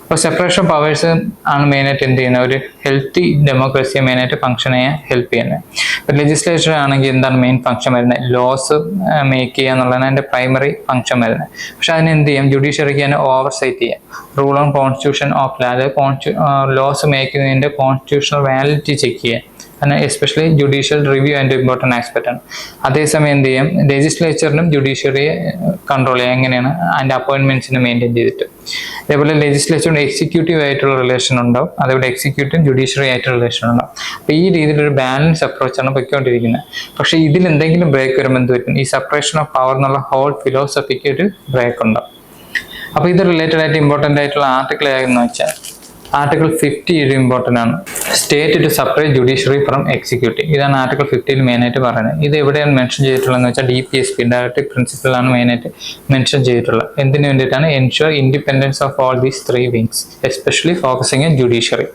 അപ്പോൾ സെപ്പറേഷൻ ഓഫ് പവേഴ്സ് ആണ് മെയിനായിട്ട് എന്ത് ചെയ്യുന്നത്, ഒരു ഹെൽത്തി ഡെമോക്രസിയെ മെയിനായിട്ട് ഫംഗ്ഷൻ ചെയ്യാൻ ഹെൽപ്പ് ചെയ്യുന്നത്. ഇപ്പോൾ ലെജിസ്ലേച്ചർ ആണെങ്കിൽ എന്താണ് മെയിൻ ഫംഗ്ഷൻ വരുന്നത്, ലോസ് മേക്ക് ചെയ്യുക എന്നുള്ളതാണ് അതിൻ്റെ പ്രൈമറി ഫംഗ്ഷൻ വരുന്നത്. പക്ഷെ അതിന് എന്ത് ചെയ്യാം, ജുഡീഷ്യറിക്ക് തന്നെ ഓവർസൈറ്റ് ചെയ്യാം. Rule on constitution of law, അതായത് ലോസ് മേക്ക് ചെയ്യുന്നതിൻ്റെ കോൺസ്റ്റിറ്റ്യൂഷണൽ വാലിഡിറ്റി ചെക്ക് ചെയ്യാം. കാരണം എസ്പെഷ്യലി ജുഡീഷ്യൽ റിവ്യൂ അതിൻ്റെ ഇമ്പോർട്ടൻ്റ് ആസ്പെക്റ്റ് ആണ്. അതേസമയം എന്ത് ചെയ്യാം, ലെജിസ്ലേച്ചറിനും ജുഡീഷ്യറിയെ കൺട്രോൾ ചെയ്യാം. എങ്ങനെയാണ്, അതിൻ്റെ അപ്പോയിൻമെന്റ്സിനെ മെയിൻറ്റെയിൻ ചെയ്തിട്ട്. അതേപോലെ ലെജിസ്ലേച്ചറിൻ്റെ എക്സിക്യൂട്ടീവ് ആയിട്ടുള്ള റിലേഷൻ ഉണ്ടാവും, അതേപോലെ എക്സിക്യൂട്ടീവ് ജുഡീഷ്യറി ആയിട്ടുള്ള റിലേഷൻ ഉണ്ടാവും. അപ്പോൾ ഈ രീതിയിലൊരു ബാലൻസ് അപ്രോച്ചാണ് പൊയ്ക്കൊണ്ടിരിക്കുന്നത്. പക്ഷേ ഇതിൽ എന്തെങ്കിലും ബ്രേക്ക് വരുമ്പോൾ എന്ത് പറ്റും, ഈ സെപ്പറേഷൻ ഓഫ് പവർ എന്നുള്ള ഹോൾ ഫിലോസഫിക്ക് ഒരു ബ്രേക്ക് ഉണ്ടാവും. അപ്പോൾ ഇത് റിലേറ്റഡ് ആയിട്ട് ഇമ്പോർട്ടൻ്റ് ആയിട്ടുള്ള ആർട്ടിക്കിൾ ഏതെന്ന് വെച്ചാൽ ആർട്ടിക്കിൾ 50 ഇത് ഇമ്പോർട്ടൻ്റ് ആണ്. State to separate judiciary from executive, ഇതാണ് ആർട്ടിക്കിൾ 50 മെയിനായിട്ട് പറയുന്നത്. ഇത് എവിടെയാണ് മെൻഷൻ ചെയ്തിട്ടുള്ളതെന്ന് വെച്ചാൽ DPSP ഡയറക്റ്റീവ് പ്രിൻസിപ്പിളാണ് മെയിനായിട്ട് മെൻഷൻ ചെയ്തിട്ടുള്ളത്. എന്തിനു വേണ്ടിയിട്ടാണ്, ensure independence of all these 3 wings, especially focusing in judiciary.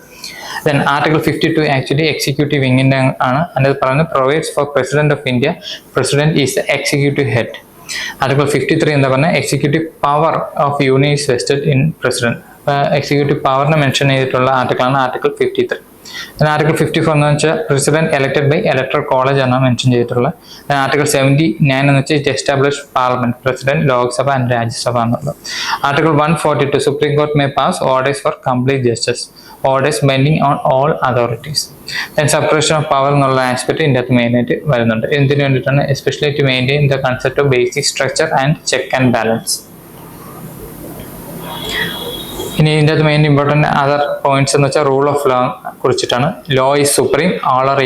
Then article 52 actually executive വിങ്ങിൻ്റെ ആണ്. അതിനകത്ത് പറയുന്നത് provides for president of India, president is the executive head. Article 53 എന്താ പറഞ്ഞാൽ, executive power of union is vested in president. Executive പവറിനെ mention ചെയ്തിട്ടുള്ള ആർട്ടിക്കിളാണ് article 53. Article 54 എന്ന് വെച്ചാൽ president elected by electoral college ആണ് മെൻഷൻ ചെയ്തിട്ടുള്ളത്. ആർട്ടിക്കിൾ 79 എന്ന് വെച്ചാൽ establish parliament, president, Lok Sabha and Rajya Sabha എന്നുള്ളത്. Article 142 Supreme Court may pass orders for complete justice, orders binding on all authorities. Then separation of power എന്നുള്ള aspect ഇതിൻ്റെ അകത്ത് മെയിനായിട്ട് വരുന്നുണ്ട്. എന്തിനു വേണ്ടിയിട്ടാണ്, especially to maintain the concept of basic structure and check and balance. ഇനി ഇതിൻ്റെ അകത്ത് മെയിൻ ഇമ്പോർട്ടൻറ്റ് അതർ പോയിന്റ്സ് എന്ന് വെച്ചാൽ റൂൾ ഓഫ് ലോ കുറിച്ചിട്ടാണ്. Law is supreme, all are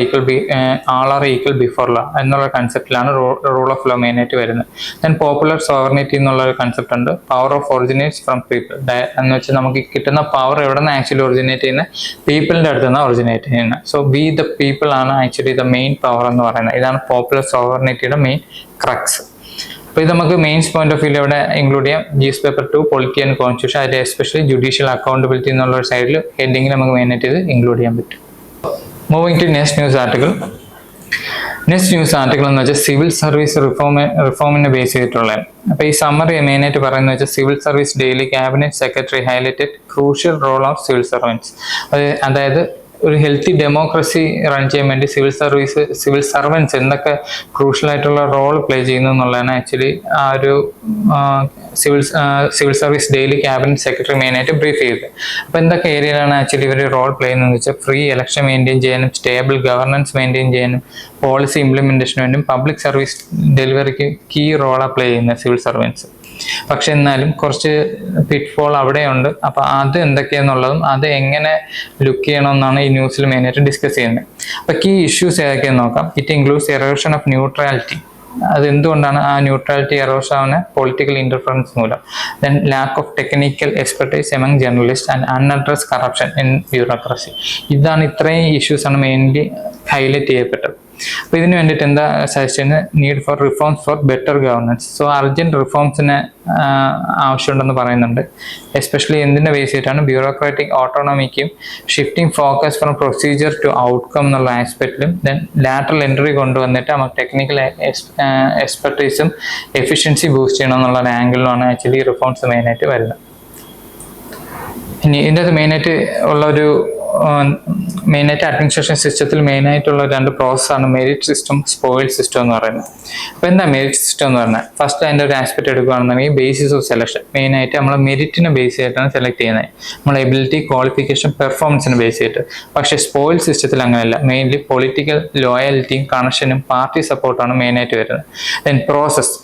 equal before law എന്നുള്ള കൺസെപ്റ്റിലാണ് റൂൾ ഓഫ് ലോ മെയിനായിട്ട് വരുന്നത്. ദെൻ പോപ്പുലർ സോവറിനിറ്റി എന്നുള്ള ഒരു കൺസെപ്റ്റ് ഉണ്ട്. Power of originates from people എന്ന് വെച്ചാൽ നമുക്ക് കിട്ടുന്ന പവർ എവിടെ നിന്ന് ആക്ച്വലി ഒറിജിനേറ്റ് ചെയ്യുന്നത്, പീപ്പിളിൻ്റെ അടുത്ത് നിന്ന് ഒറിജിനേറ്റ് ചെയ്യുന്നത്. സോ വി ദ പീപ്പിൾ ആണ് ആക്ച്വലി ദ മെയിൻ പവർ എന്ന് പറയുന്നത്. ഇതാണ് പോപ്പുലർ സോവറിനിറ്റിയുടെ മെയിൻ ക്രക്സ്. അപ്പോൾ ഇത് നമുക്ക് മെയിൻസ് പോയിന്റ് ഓഫ് വ്യൂ ഇവിടെ ഇൻക്ലൂഡ് ചെയ്യാം. GS paper 2 polity and constitution, അതിൽ എസ്പെഷ്യലി ജുഡീഷ്യൽ അക്കൗണ്ടബിലിറ്റി എന്നുള്ള ഒരു സൈഡിൽ ഹെഡിങ്ങിൽ നമുക്ക് മെയിനായിട്ട് ഇത് ഇൻക്ലൂഡ് ചെയ്യാൻ പറ്റും. Moving to next news article. Next news article എന്ന് വെച്ചാൽ സിവിൽ സർവീസ് റിഫോമിനെ ബേസ് ചെയ്തിട്ടുള്ളതാണ്. അപ്പോൾ ഈ സമ്മറി മെയിനായിട്ട് പറയുന്നത് വെച്ചാൽ civil service daily cabinet secretary highlighted crucial role of civil servants. അതായത് ഒരു ഹെൽത്തി ഡെമോക്രസി റൺ ചെയ്യാൻ വേണ്ടി സിവിൽ സർവൻസ് എന്തൊക്കെ ക്രൂഷ്യൽ ആയിട്ടുള്ള റോൾ പ്ലേ ചെയ്യുന്നു എന്നുള്ളതാണ് ആക്ച്വലി ആ ഒരു civil service daily cabinet secretary മെയിനായിട്ട് ബ്രീഫ് ചെയ്തത്. അപ്പോൾ എന്തൊക്കെ ഏരിയയിലാണ് ആക്ച്വലി ഇവർ റോൾ പ്ലേ ചെയ്യുന്നതെന്ന് വെച്ചാൽ ഫ്രീ ഇലക്ഷൻ മെയിൻറ്റെയിൻ ചെയ്യാനും, സ്റ്റേബിൾ ഗവർണൻസ് മെയിൻറ്റെയിൻ ചെയ്യാനും, പോളിസി ഇംപ്ലിമെന്റേഷന് വേണ്ടിയും പബ്ലിക് സർവീസ് ഡെലിവറിക്ക് കീ റോളാണ് പ്ലേ ചെയ്യുന്നത് സിവിൽ സർവൻസ്. പക്ഷെ എന്നാലും കുറച്ച് പിറ്റ്ഫോൾ അവിടെയുണ്ട്. അപ്പോൾ അത് എന്തൊക്കെയാണെന്നുള്ളതും അത് എങ്ങനെ ലുക്ക് ചെയ്യണമെന്നാണ് ഈ ന്യൂസിൽ മെയിനായിട്ട് ഡിസ്കസ് ചെയ്യുന്നത്. അപ്പോൾ കീ ഇഷ്യൂസ് ഏതൊക്കെയെന്ന് നോക്കാം. It includes erosion of neutrality. അതെന്തുകൊണ്ടാണ് ആ ന്യൂട്രാലിറ്റി എറോഷൻ ആവുന്ന പൊളിറ്റിക്കൽ ഇന്റർഫറൻസ് മൂലം. Then lack of technical expertise among journalist and unaddress corruption in bureaucracy. ഇതാണ് ഇത്രയും ഇഷ്യൂസാണ് മെയിൻലി ഹൈലൈറ്റ് ചെയ്യപ്പെട്ടത്. അപ്പോൾ ഇതിന് വേണ്ടിയിട്ട് എന്താ സജസ്റ്റ് ചെയ്യുന്നത്, need for reforms for better governance. So urgent റിഫോംസിന് ആവശ്യമുണ്ടെന്ന് പറയുന്നുണ്ട്. എസ്പെഷ്യലി എന്തിൻ്റെ ബേസ് ചെയ്തിട്ടാണ്, ബ്യൂറോക്രാറ്റിക് ഓട്ടോണമിക്കും shifting focus from procedure to outcome എന്നുള്ള ആസ്പെക്റ്റിലും ദെൻ ലാറ്ററൽ എൻട്രി കൊണ്ടുവന്നിട്ട് നമുക്ക് ടെക്നിക്കൽ എക്സ്പെർട്ടീസും എഫിഷ്യൻസി ബൂസ്റ്റ് ചെയ്യണം എന്നുള്ള ഒരു ആംഗിളിലാണ് ആക്ച്വലി റിഫോംസ് മെയിനായിട്ട് വരുന്നത്. ഇനി ഇതിൻ്റെ അത് മെയിനായിട്ട് ഉള്ളൊരു മെയിനായിട്ട് അഡ്മിനിസ്ട്രേഷൻ സിസ്റ്റത്തിൽ മെയിനായിട്ടുള്ള രണ്ട് പ്രോസസ്സാണ് മെറിറ്റ് സിസ്റ്റം, സ്പോയിൽ സിസ്റ്റം എന്ന് പറയുന്നത്. അപ്പോൾ എന്താ മെറിറ്റ് സിസ്റ്റം എന്ന് പറഞ്ഞാൽ, ഫസ്റ്റ് അതിൻ്റെ ഒരു ആസ്പെക്ട് എടുക്കുകയാണെന്നുണ്ടെങ്കിൽ ബേസിസ് ഓഫ് സെലക്ഷൻ. മെയിനായിട്ട് നമ്മൾ മെറിറ്റിനെ ബേസ് ചെയ്തിട്ടാണ് സെലക്ട് ചെയ്യുന്നത്, നമ്മൾ എബിലിറ്റി, ക്വാളിഫിക്കേഷൻ, പെർഫോമൻസിന് ബേസ് ചെയ്തിട്ട്. പക്ഷേ സ്പോയിൽ സിസ്റ്റത്തിൽ അങ്ങനെയല്ല, മെയിൻലി പൊളിറ്റിക്കൽ ലോയാലിറ്റിയും കണക്ഷനും പാർട്ടി സപ്പോർട്ടാണ് മെയിനായിട്ട് വരുന്നത്. ദെൻ പ്രോസസ്,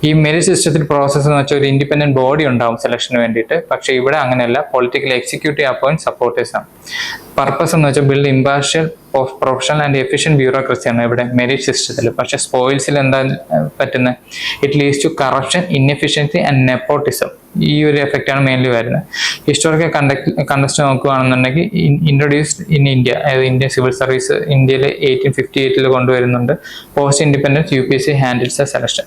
ഈ മെറിറ്റ് സിസ്റ്റത്തിൽ പ്രോസസ്സ് എന്ന് വെച്ചാൽ ഒരു ഇൻഡിപെൻഡന്റ് ബോഡി ഉണ്ടാവും സെലക്ഷന് വേണ്ടിയിട്ട്. പക്ഷേ ഇവിടെ അങ്ങനെയല്ല, പൊളിറ്റിക്കൽ എക്സിക്യൂട്ടീവ് അപ്പോയിന്റ് സപ്പോർട്ടേഴ്സ് ആണ്. പർപ്പസ് എന്ന് വെച്ചാൽ build impartial, professional and efficient ബ്യൂറോക്രസിയാണ് ഇവിടെ മെറിറ്റ് സിസ്റ്റത്തിൽ. പക്ഷേ സ്പോയിൽസിൽ എന്താ പറ്റുന്നത്, it leads to corruption, inefficiency and nepotism. ഈ ഒരു എഫക്റ്റാണ് മെയിൻലി വരുന്നത്. ഹിസ്റ്റോറിക്കൽ കണ്ടക്സ്റ്റ് നോക്കുകയാണെന്നുണ്ടെങ്കിൽ ഇൻട്രൊഡ്യൂസ്ഡ് ഇൻ ഇന്ത്യ, അതായത് ഇന്ത്യൻ സിവിൽ സർവീസ് ഇന്ത്യയിൽ 1858 കൊണ്ടുവരുന്നുണ്ട്. Post independence UPSC handles a selection.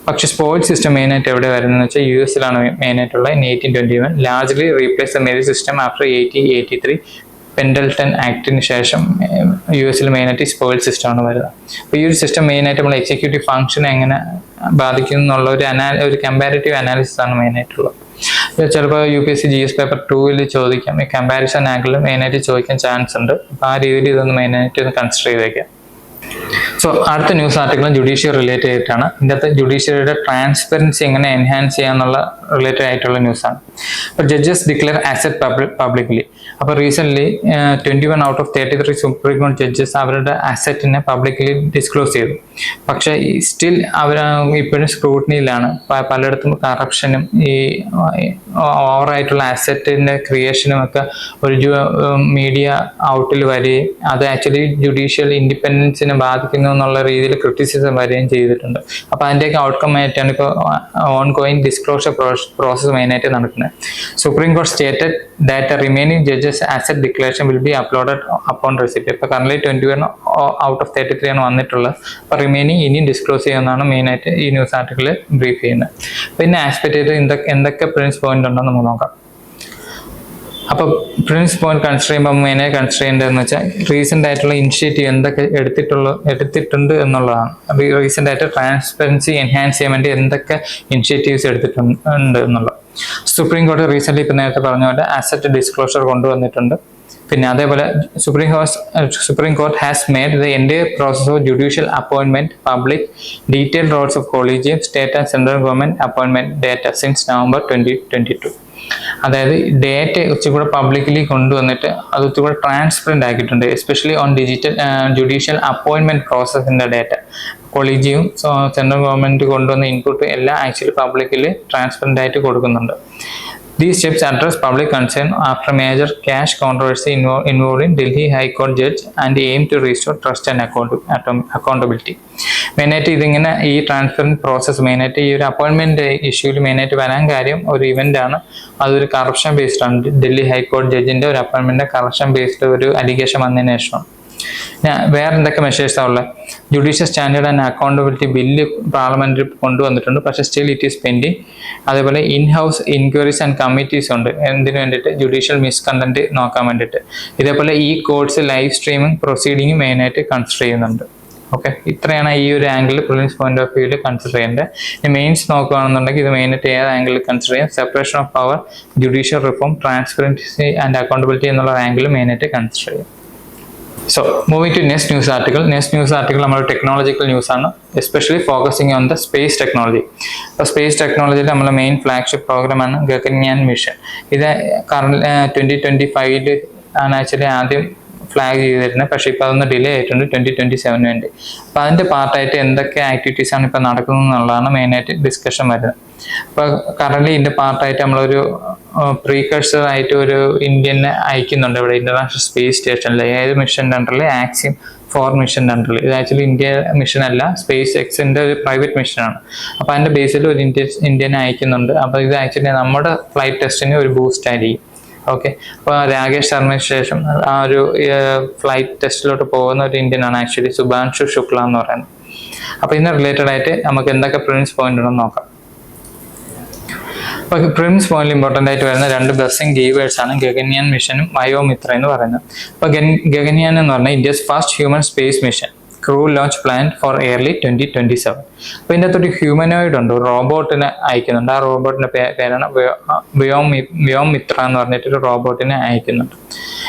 പക്ഷേ സ്പോയിൽ സിസ്റ്റം മെയിനായിട്ട് എവിടെ വരുന്നതെന്ന് വെച്ചാൽ US മെയിനായിട്ടുള്ള 1821 largely replace the merit system after 1883 പെൻഡൽട്ടൺ ആക്ടിന് ശേഷം US മെയിനായിട്ട് സ്പോയിൽ സിസ്റ്റമാണ് വരുന്നത്. അപ്പോൾ ഈ ഒരു സിസ്റ്റം മെയിനായിട്ട് നമ്മൾ എക്സിക്യൂട്ടീവ് ഫംഗ്ഷൻ എങ്ങനെ ബാധിക്കുന്നു എന്നുള്ള ഒരു കമ്പാരിറ്റീവ് അനാലിസിസ് ആണ് മെയിനായിട്ടുള്ളത്. ചിലപ്പോൾ UPSC GS പേപ്പർ 2 ചോദിക്കാം, ഈ കമ്പാരിസൺ ആംഗിളിൽ മെയിനായിട്ട് ചോദിക്കാൻ ചാൻസ് ഉണ്ട്. അപ്പോൾ ആ രീതിയിൽ ഇതൊന്ന് മെയിനായിട്ട് ഒന്ന് കൺസിഡർ ചെയ്തേക്കാം. സോ അടുത്ത ന്യൂസ് ആർട്ടിക്കിൾ ജുഡീഷ്യറി റിലേറ്റഡ് ആയിട്ടാണ്. ഇതിൻ്റെ ജുഡീഷ്യറിയുടെ ട്രാൻസ്പെറൻസി എങ്ങനെ എൻഹാൻസ് ചെയ്യാന്നുള്ള റിലേറ്റഡ് ആയിട്ടുള്ള ന്യൂസാണ്. അപ്പോൾ ജഡ്ജസ് ഡിക്ലെയർ അസറ്റ് പബ്ലിക്കലി. അപ്പോൾ റീസെൻ്റ്ലി 21 out of 33 സുപ്രീം കോടതി ജഡ്ജസ് അവരുടെ അസറ്റിനെ പബ്ലിക്കലി ഡിസ്ക്ലോസ് ചെയ്തു. പക്ഷേ സ്റ്റിൽ അവർ ഇപ്പോഴും സ്ക്രൂട്ടനിയിലാണ്. പലയിടത്തും കറപ്ഷനും ഈ ഓവറായിട്ടുള്ള അസറ്റിൻ്റെ ക്രിയേഷനും ഒക്കെ ഒരു മീഡിയ ഔട്ടിൽ വരികയും അത് ആക്ച്വലി ജുഡീഷ്യൽ ഇൻഡിപെൻഡൻസിനെ ബാധിക്കുന്നു എന്നുള്ള രീതിയിൽ ക്രിറ്റിസിസം വരികയും ചെയ്തിട്ടുണ്ട്. അപ്പോൾ അതിൻ്റെയൊക്കെ ഔട്ട്കം ആയിട്ടാണ് ഇപ്പോൾ ഓൺ ഗോയിങ് ഡിസ്ക്ലോഷർ പ്രോസസ് മെയിനായിട്ട് നടക്കുന്നത്. സുപ്രീം കോടതി stated that remaining judges asset declaration will be uploaded upon receipt. ഇപ്പോൾ കറന്റ് 21 out of 33 ആണ് വന്നിട്ടുള്ളത്. അപ്പോൾ റിമൈനിങ് ഇനിയും ഡിസ്ക്ലോസ് ചെയ്യുന്നതാണ് മെയിനായിട്ട് ഈ ന്യൂസ് ആർട്ടിക്കിൾ ബ്രീഫ് ചെയ്യുന്നത്. പിന്നെ ആസ്പെക്ട് ചെയ്ത് എന്തൊക്കെ പ്രിൻസ് പോയിന്റ് ഉണ്ടെന്ന് നമുക്ക് നോക്കാം. അപ്പോൾ പ്രിൻസ് പോയിന്റ് കൺസിഡർ ചെയ്യുമ്പോൾ മെയിനായി കൺസിഡർ ചെയ്യേണ്ടതെന്ന് വെച്ചാൽ റീസെൻ്റ് ആയിട്ടുള്ള ഇനിഷ്യേറ്റീവ് എന്തൊക്കെ എടുത്തിട്ടുണ്ട് എന്നുള്ളതാണ്. റീസെൻ്റ് ആയിട്ട് ട്രാൻസ്പെറൻസി എൻഹാൻസ് ചെയ്യാൻ വേണ്ടി എന്തൊക്കെ ഇനിഷ്യേറ്റീവ്സ് എടുത്തിട്ടുണ്ട് എന്നുള്ളത്. സുപ്രീം കോടതി റീസെൻ്റ്ലി ഇപ്പം നേരത്തെ പറഞ്ഞ പോലെ അസറ്റ് ഡിസ്ക്ലോഷർ കൊണ്ടുവന്നിട്ടുണ്ട്. പിന്നെ അതേപോലെ supreme court has made the entire process of judicial അപ്പോയിൻമെന്റ് public, detailed Rolls of collegium, state and central government അപ്പോയിൻമെന്റ് data since November 2022. അതായത് ഡേറ്റ ഉച്ചകൂടെ പബ്ലിക്കലി കൊണ്ടുവന്നിട്ട് അത് ഉച്ചകൂടെ ട്രാൻസ്പെറൻറ്റ് ആക്കിയിട്ടുണ്ട്. Especially on judicial അപ്പോയിൻമെന്റ് പ്രോസസ്സിൻ്റെ data കൊളീജിയും central government കൊണ്ടുവന്ന input എല്ലാം actually publicly transparent ആയിട്ട് കൊടുക്കുന്നുണ്ട്. These steps address public concern after major cash controversy involving Delhi High Court judge and aim to restore trust and accountability. മെയിനായിട്ട് ഇതിങ്ങനെ ഈ transparent process മെയിനായിട്ട് ഈ ഒരു അപ്പോയിൻമെന്റ് ഇഷ്യൂവിൽ മെയിനായിട്ട് വരാൻ കാര്യം ഒരു ഇവന്റ് ആണ്. അതൊരു കറപ്ഷൻ ബേസ്ഡ് ആണ്. ഡൽഹി ഹൈക്കോടതി ജഡ്ജിന്റെ ഒരു അപ്പോയിൻമെന്റ് കറപ്ഷൻ ബേസ്ഡ് ഒരു അലിഗേഷൻ വന്നതിന് ശേഷം വേറെ എന്തൊക്കെ മെഷേഴ്സാണ് ഉള്ളത്. Judicial standard and accountability bill പാർലമെന്റിൽ കൊണ്ടുവന്നിട്ടുണ്ട്. പക്ഷേ സ്റ്റിൽ ഇറ്റ് ഈസ് പെൻഡിങ്. അതേപോലെ in house inquiries and committees ഉണ്ട് എന്തിനു വേണ്ടിയിട്ട്, ജുഡീഷ്യൽ മിസ്കണ്ടന്റ് നോക്കാൻ വേണ്ടിയിട്ട്. ഇതേപോലെ ഈ കോഴ്സ് ലൈവ് സ്ട്രീമിംഗ് പ്രൊസീഡിങ് മെയിനായിട്ട് കൺസിഡർ ചെയ്യുന്നുണ്ട്. ഓക്കെ, ഇത്രയാണ് ഈ ഒരു ആംഗിളിൽ പ്രിലിംസ് പോയിന്റ് ഓഫ് വ്യൂവിൽ കൺസിഡർ ചെയ്യേണ്ടത്. ഇനി മെയിൻസ് നോക്കുകയാണെന്നുണ്ടെങ്കിൽ ഇത് മെയിനായിട്ട് ഏത് ആംഗിളിൽ കൺസിഡർ ചെയ്യാം, separation of power, judicial reform, transparency and accountability എന്നുള്ള ആംഗിൾ മെയിനായിട്ട് കൺസിഡർ ചെയ്യും. So moving to next news article. Next news article നമ്മൾ ടെക്നോളജിക്കൽ ന്യൂസ് ആണ്, especially focusing on the space technology. അപ്പോൾ സ്പേസ് ടെക്നോളജിയിൽ നമ്മളെ മെയിൻ ഫ്ലാഗ്ഷിപ്പ് പ്രോഗ്രാമാണ് ഗഗൻയാൻ മിഷൻ. ഇത് 2025 ആണ് ആക്ച്വലി ആദ്യം ഫ്ലാഗ് ചെയ്തിരുന്നത്. പക്ഷേ ഇപ്പോൾ അതൊന്ന് ഡിലേ ആയിട്ടുണ്ട് 2027 വേണ്ടി. അപ്പോൾ അതിൻ്റെ പാർട്ടായിട്ട് എന്തൊക്കെ ആക്ടിവിറ്റീസാണ് ഇപ്പോൾ നടക്കുന്നത് എന്നുള്ളതാണ് മെയിനായിട്ട് ഡിസ്കഷൻ വരുന്നത്. ഇപ്പോൾ കറന്റ് ഇതിൻ്റെ പാർട്ടായിട്ട് നമ്മളൊരു പ്രീകഴ്സർ ആയിട്ട് ഒരു ഇന്ത്യനെ അയക്കുന്നുണ്ട് ഇവിടെ ഇന്റർനാഷണൽ സ്പേസ് സ്റ്റേഷനിൽ. ഏത് മിഷൻ്റെ അണ്ടറിൽ, ആക്സിയം 4 മിഷൻ്റെ അണ്ടറിൽ. ഇത് ആക്ച്വലി ഇന്ത്യ മിഷൻ അല്ല, സ്പേസ് എക്സിൻ്റെ ഒരു പ്രൈവറ്റ് മിഷനാണ്. അപ്പോൾ അതിൻ്റെ ബേസിൽ ഒരു ഇന്ത്യനെ അയക്കുന്നുണ്ട്. അപ്പോൾ ഇത് ആക്ച്വലി നമ്മുടെ ഫ്ലൈറ്റ് ടെസ്റ്റിന് ഒരു ബൂസ്റ്റ് ആയിരിക്കും. ഓക്കെ, അപ്പോൾ രാകേഷ് ശർമ്മയ്ക്ക് ശേഷം ആ ഒരു ഫ്ലൈറ്റ് ടെസ്റ്റിലോട്ട് പോകുന്ന ഒരു ഇന്ത്യൻ ആണ് ആക്ച്വലി ശുഭാൻഷു ശുക്ല എന്ന് പറയുന്നത്. അപ്പോൾ ഇതിന് റിലേറ്റഡ് ആയിട്ട് നമുക്ക് എന്തൊക്കെ പ്രിലിംസ് പോയിന്റ് ഉണ്ടെന്ന് നോക്കാം. അപ്പോൾ പ്രിലിംസ് പോയിന്റിൽ ഇമ്പോർട്ടൻ്റ് ആയിട്ട് വരുന്ന രണ്ട് ബ്ലെസ്സിംഗ് ഗീവേഴ്സ് ആണ് ഗഗൻയാൻ മിഷനും വയോമിത്ര എന്ന് പറയുന്നത്. അപ്പോൾ ഗഗൻയാൻ എന്ന് പറഞ്ഞാൽ India's first human space mission, crew launch plan for early 2027. അപ്പോൾ ഇതിൻ്റെ അകത്തൊരു ഹ്യൂമനോയിഡ് ഉണ്ട്, ഒരു റോബോട്ടിനെ അയക്കുന്നുണ്ട്. ആ റോബോട്ടിന്റെ പേരാണ് വ്യോമിത്ര എന്ന് പറഞ്ഞിട്ടൊരു റോബോട്ടിനെ അയക്കുന്നുണ്ട്.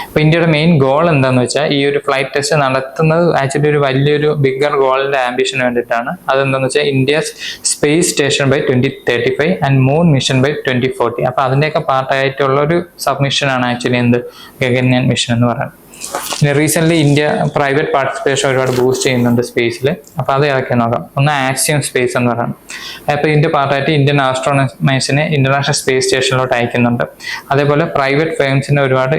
അപ്പോൾ ഇന്ത്യയുടെ മെയിൻ ഗോൾ എന്താണെന്ന് വെച്ചാൽ ഈ ഒരു ഫ്ലൈറ്റ് ടെസ്റ്റ് നടത്തുന്നത് ആക്ച്വലി ഒരു വലിയൊരു ബിഗർ ഗോളിന്റെ ആംബിഷന് വേണ്ടിയിട്ടാണ്. അതെന്താണെന്ന് വെച്ചാൽ India space station by 2035 and moon mission by 2040. അപ്പോൾ അതിൻ്റെയൊക്കെ പാർട്ടായിട്ടുള്ള ഒരു സബ്മിഷനാണ് ആക്ച്വലി എന്ത് ഗഗൻയാൻ മിഷൻ എന്ന് പറയുന്നത്. പിന്നെ റീസെന്റ് ഇന്ത്യ പ്രൈവറ്റ് പാർട്ടിസിപ്പേഷൻ ഒരുപാട് ബൂസ്റ്റ് ചെയ്യുന്നുണ്ട് സ്പേസിൽ. അപ്പോൾ അത് ഏതൊക്കെ നോക്കാം. ഒന്ന് ആക്സിയം സ്പേസ് എന്ന് പറയുന്നത്. അപ്പോൾ ഇതിന്റെ പാർട്ടായിട്ട് ഇന്ത്യൻ ആസ്ട്രോണമേഴ്സിനെ ഇന്റർനാഷണൽ സ്പേസ് സ്റ്റേഷനിലോട്ട് അയക്കുന്നുണ്ട്. അതേപോലെ പ്രൈവറ്റ് ഫേംസിനെ ഒരുപാട്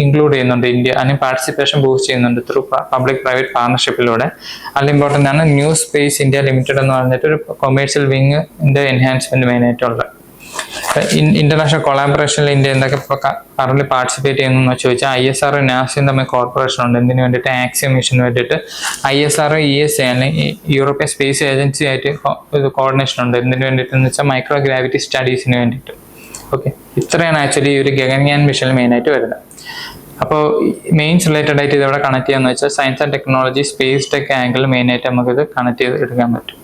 ഇൻക്ലൂഡ് ചെയ്യുന്നുണ്ട് ഇന്ത്യ. അതിന് പാർട്ടിസിപ്പേഷൻ ബൂസ്റ്റ് ചെയ്യുന്നുണ്ട് ത്രൂ പബ്ലിക് പ്രൈവറ്റ് പാർട്ണർഷിപ്പിലൂടെ. അതിൽ ഇമ്പോർട്ടൻ്റ് ആണ് ന്യൂ സ്പേസ് ഇന്ത്യ ലിമിറ്റഡ് എന്ന് പറഞ്ഞിട്ട് ഒരു കൊമേഴ്ഷ്യൽ വിങ്ങിന്റെ എൻഹാൻസ്മെന്റ് മെയിനായിട്ടുള്ളത്. ഇന്റർനാഷണൽ കൊളാബറേഷനിൽ ഇന്ത്യ എന്തൊക്കെ കറന്റ് പാർട്ടിസിപ്പേറ്റ് ചെയ്യുന്നു ചോദിച്ചാൽ ISR നാസയും തമ്മിൽ കോർപ്പറേഷൻ ഉണ്ട്. എന്തിനു വേണ്ടിയിട്ട്? ആക്സിയം മിഷന് വേണ്ടിയിട്ട്. ISR ESA European space agency ആയിട്ട് കോർഡിനേഷൻ ഉണ്ട്. എന്തിനു വേണ്ടിയിട്ടെന്ന് വെച്ചാൽ മൈക്രോ ഗ്രാവിറ്റി സ്റ്റഡീസിന് വേണ്ടിയിട്ട്. ഓക്കെ, ഇത്രയാണ് ആക്ച്വലി ഈ ഒരു ഗഗൻയാൻ മിഷനിൽ മെയിനായിട്ട് വരുന്നത്. അപ്പോൾ മെയിൻസ് റിലേറ്റഡ് ആയിട്ട് ഇതെവിടെ കണക്ട് ചെയ്യാന്ന് വെച്ചാൽ science and technology, space tech angle മെയിനായിട്ട് നമുക്കിത് കണക്ട് ചെയ്ത് എടുക്കാൻ പറ്റും.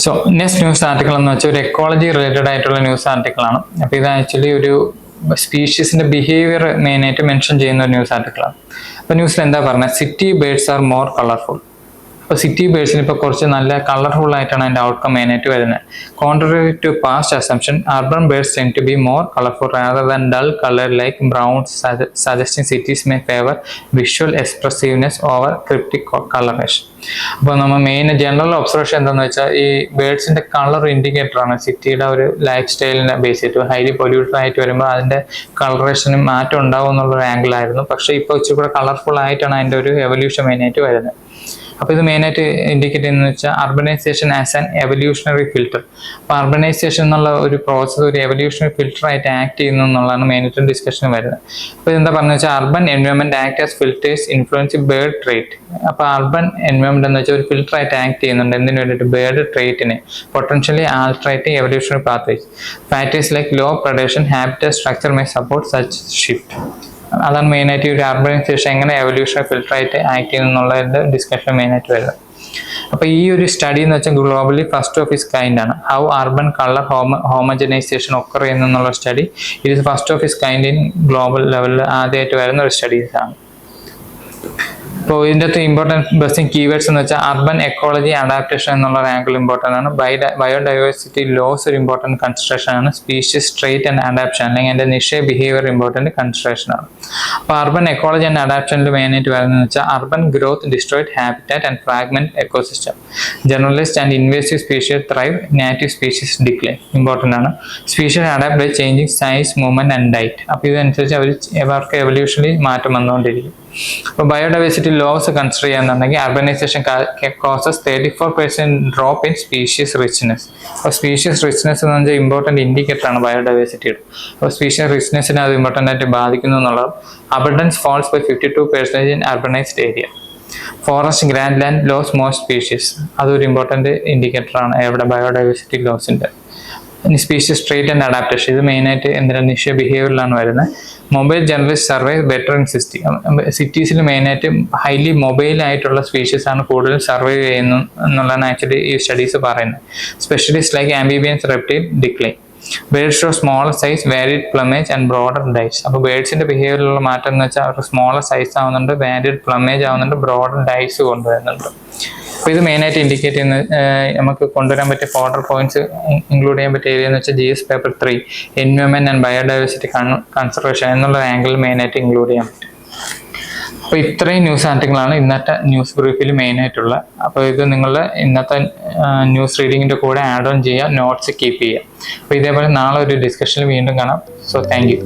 സോ നെക്സ്റ്റ് ന്യൂസ് ആർട്ടിക്കിൾ എന്ന് വെച്ചാൽ ഒരു എക്കോളജി റിലേറ്റഡ് ആയിട്ടുള്ള ന്യൂസ് ആർട്ടിക്കിൾ ആണ്. അപ്പോൾ ഇത് ആക്ച്വലി ഒരു സ്പീഷീസിന്റെ ബിഹേവിയർ മെയിനായിട്ട് മെൻഷൻ ചെയ്യുന്ന ഒരു ന്യൂസ് ആർട്ടിക്കിളാണ്. അപ്പോൾ ന്യൂസിൽ എന്താ പറഞ്ഞത്? City birds are more colourful. അപ്പോൾ സിറ്റി ബേർഡ്സിന് ഇപ്പോൾ കുറച്ച് നല്ല കളർഫുൾ ആയിട്ടാണ് അതിൻ്റെ ഔട്ട്കം മെയിനായിട്ട് വരുന്നത്. Contrary to past assumption, urban birds tend to be more colourful rather than dull colour like brown, suggesting cities may favour visual expressiveness over cryptic colouration. അപ്പോൾ നമ്മൾ മെയിൻ ജനറൽ ഒബ്സർവേഷൻ എന്താണെന്ന് വെച്ചാൽ ഈ ബേർഡ്സിന്റെ colour indicator ആണ് സിറ്റിയുടെ ഒരു life സ്റ്റൈലിനെ base ചെയ്തിട്ട്. Highly polluted ആയിട്ട് വരുമ്പോൾ അതിന്റെ കളറേഷന് മാറ്റം ഉണ്ടാവും എന്നുള്ളൊരു ആംഗിൾ ആയിരുന്നു. പക്ഷേ ഇപ്പോൾ ഇച്ചിരി കൂടെ കളർഫുൾ ആയിട്ടാണ് അതിന്റെ ഒരു എവല്യൂഷൻ മെയിനായിട്ട് വരുന്നത്. അപ്പോൾ ഇത് മെയിനായിട്ട് ഇൻഡിക്കേറ്റ് ചെയ്യുന്നത് വെച്ചാൽ urbanisation as an evolutionary filter. അപ്പോൾ അർബനൈസേഷൻ എന്നുള്ള ഒരു പ്രോസസ്സ് ഒരു എവല്യൂഷണറി ഫിൽട്ടർ ആയിട്ട് ആക്ട് ചെയ്യുന്നു എന്നുള്ളതാണ് മെയിനായിട്ട് ഡിസ്കഷൻ വരുന്നത്. അപ്പോൾ ഇതെന്താ പറഞ്ഞു വെച്ചാൽ urban environment act as filters influence bird trait. അപ്പോൾ അർബൻ എൻവയോൺമെന്റ് എന്ന് വെച്ചാൽ ഒരു ഫിൽട്ടർ ആയിട്ട് ആക്ട് ചെയ്യുന്നുണ്ട്. എന്തിനു വേണ്ടിയിട്ട്? ബേർഡ് ട്രേറ്റിനെ potentially altering evolutionary pathways. Factors like low production habitat structure may support such shift. അതാണ് മെയിനായിട്ട് ഒരു അർബനൈസേഷൻ എങ്ങനെ എവല്യൂഷണറി ഫിൽട്ടർ ആയിട്ട് ആക്ട് ചെയ്യുന്നു എന്നുള്ളതിന്റെ ഡിസ്കഷൻ മെയിനായിട്ട് വരുന്നത്. അപ്പോൾ ഈ ഒരു സ്റ്റഡി എന്ന് വെച്ചാൽ globally first of its kind ആണ്. How urban colour homogenisation occur ചെയ്യുന്നുള്ള സ്റ്റഡി. ഇത് first of its kind in global ലെവലിൽ ആദ്യമായിട്ട് വരുന്ന ഒരു സ്റ്റഡീസ് ആണ്. അപ്പോൾ ഇതിൻ്റെ അകത്ത് ഇമ്പോർട്ടൻറ്റ് ബസ്സിംഗ് കീവേഡ്സ് എന്ന് വെച്ചാൽ അർബൻ എക്കോളജി അഡാപ്റ്റേഷൻ എന്നുള്ള ആംഗിൾ ഇമ്പോർട്ടൻ്റ് ആണ്. ബയോഡൈവേഴ്സിറ്റി ലോസ് ഒരു ഇമ്പോർട്ടൻറ്റ് കൺസിഡറേഷൻ ആണ്. സ്പീഷീസ് ട്രേറ്റ് ആൻഡ് അഡാപ്ഷൻ അല്ലെങ്കിൽ അതിൻ്റെ നിഷ ബിഹേവിയർ ഇമ്പോർട്ടൻറ്റ് കൺസിഡറേഷൻ ആണ്. അപ്പോൾ അർബൻ എക്കോളജി ആൻഡ് അഡാപ്ഷനിൽ മെയിനായിട്ട് വരുന്നതെന്ന് വെച്ചാൽ urban growth destroyed habitat and fragment ecosystem. Generalist and invasive species thrive, native species decline. Important ആണ്. Species adapt by changing size, movement and diet. അപ്പോൾ ഇതനുസരിച്ച് അവർക്ക് എവല്യൂഷണലി മാറ്റം വന്നുകൊണ്ടിരിക്കും. അപ്പോൾ ബയോഡൈവേഴ്സിറ്റി ലോസ് കൺസിഡർ ചെയ്യാന്നുണ്ടെങ്കിൽ urbanisation causes 34% drop in species richness. അപ്പോൾ species richness എന്ന് പറഞ്ഞാൽ ഇമ്പോർട്ടൻറ്റ് ഇൻഡിക്കേറ്റർ ആണ് ബയോഡൈവേഴ്സിറ്റിയുടെ. അപ്പോൾ സ്പീഷീസ് റിച്ച്നെസ്സിനെ അത് ഇമ്പോർട്ടൻ്റ് ആയിട്ട് ബാധിക്കുന്നു എന്നുള്ളത്. Abundance falls by 52% in urbanised area. Forest grand land lose more species, അതൊരു ഇമ്പോർട്ടൻറ്റ് ഇൻഡിക്കേറ്റർ ആണ് എവിടെ ബയോഡൈവേഴ്സിറ്റി ലോസിൻ്റെ. ഇനി സ്പീഷീസ് ട്രേറ്റ് ആൻഡ് അഡാപ്റ്റേഷൻ, ഇത് മെയിനായിട്ട് എന്തിനാണ് നിഷ ബിഹേവിയറിലാണ് വരുന്നത്. Mobile generalist survive better in സിറ്റീസിൽ മെയിനായിട്ട് ഹൈലി മൊബൈൽ ആയിട്ടുള്ള സ്പീഷീസ് ആണ് കൂടുതൽ സർവൈവ് ചെയ്യുന്നു എന്നുള്ളതാണ് ആക്ച്വലി ഈ സ്റ്റഡീസ് പറയുന്നത്. Specialist like amphibians reptile decline. Birds show smaller size, varied plumage and broader diets. അപ്പോൾ ബേർഡ്സിന്റെ ബിഹേവിയറിലുള്ള മാറ്റം എന്ന് വെച്ചാൽ അവർക്ക് സ്മോളർ സൈസ് ആവുന്നുണ്ട്, വാരിഡ് പ്ലമേജ് ആവുന്നുണ്ട്, ബ്രോഡർ ഡൈസ് കൊണ്ടുവരുന്നുണ്ട്. അപ്പോൾ ഇത് മെയിനായിട്ട് ഇൻഡിക്കേറ്റ് ചെയ്യുന്ന നമുക്ക് കൊണ്ടുവരാൻ പറ്റിയ ഫോർഡർ പോയിന്റ്സ് ഇൻക്ലൂഡ് ചെയ്യാൻ പറ്റിയ ഏരിയ എന്ന് വെച്ചാൽ GS paper 3 environment and biodiversity conservation എന്നുള്ള ആംഗിൾ മെയിനായിട്ട് ഇൻക്ലൂഡ് ചെയ്യാൻ പറ്റും. അപ്പോൾ ഇത്രയും ന്യൂസ് ആർട്ടിക്കിളാണ് ഇന്നത്തെ ന്യൂസ് ബ്രീഫിൽ മെയിനായിട്ടുള്ള. അപ്പോൾ ഇത് നിങ്ങളുടെ ഇന്നത്തെ ന്യൂസ് റീഡിങ്ങിൻ്റെ കൂടെ ആഡ് ഓൺ ചെയ്യുക, നോട്ട്സ് കീപ്പ് ചെയ്യുക. അപ്പോൾ ഇതേപോലെ നാളെ ഒരു ഡിസ്കഷനിൽ വീണ്ടും കാണാം. So thank you.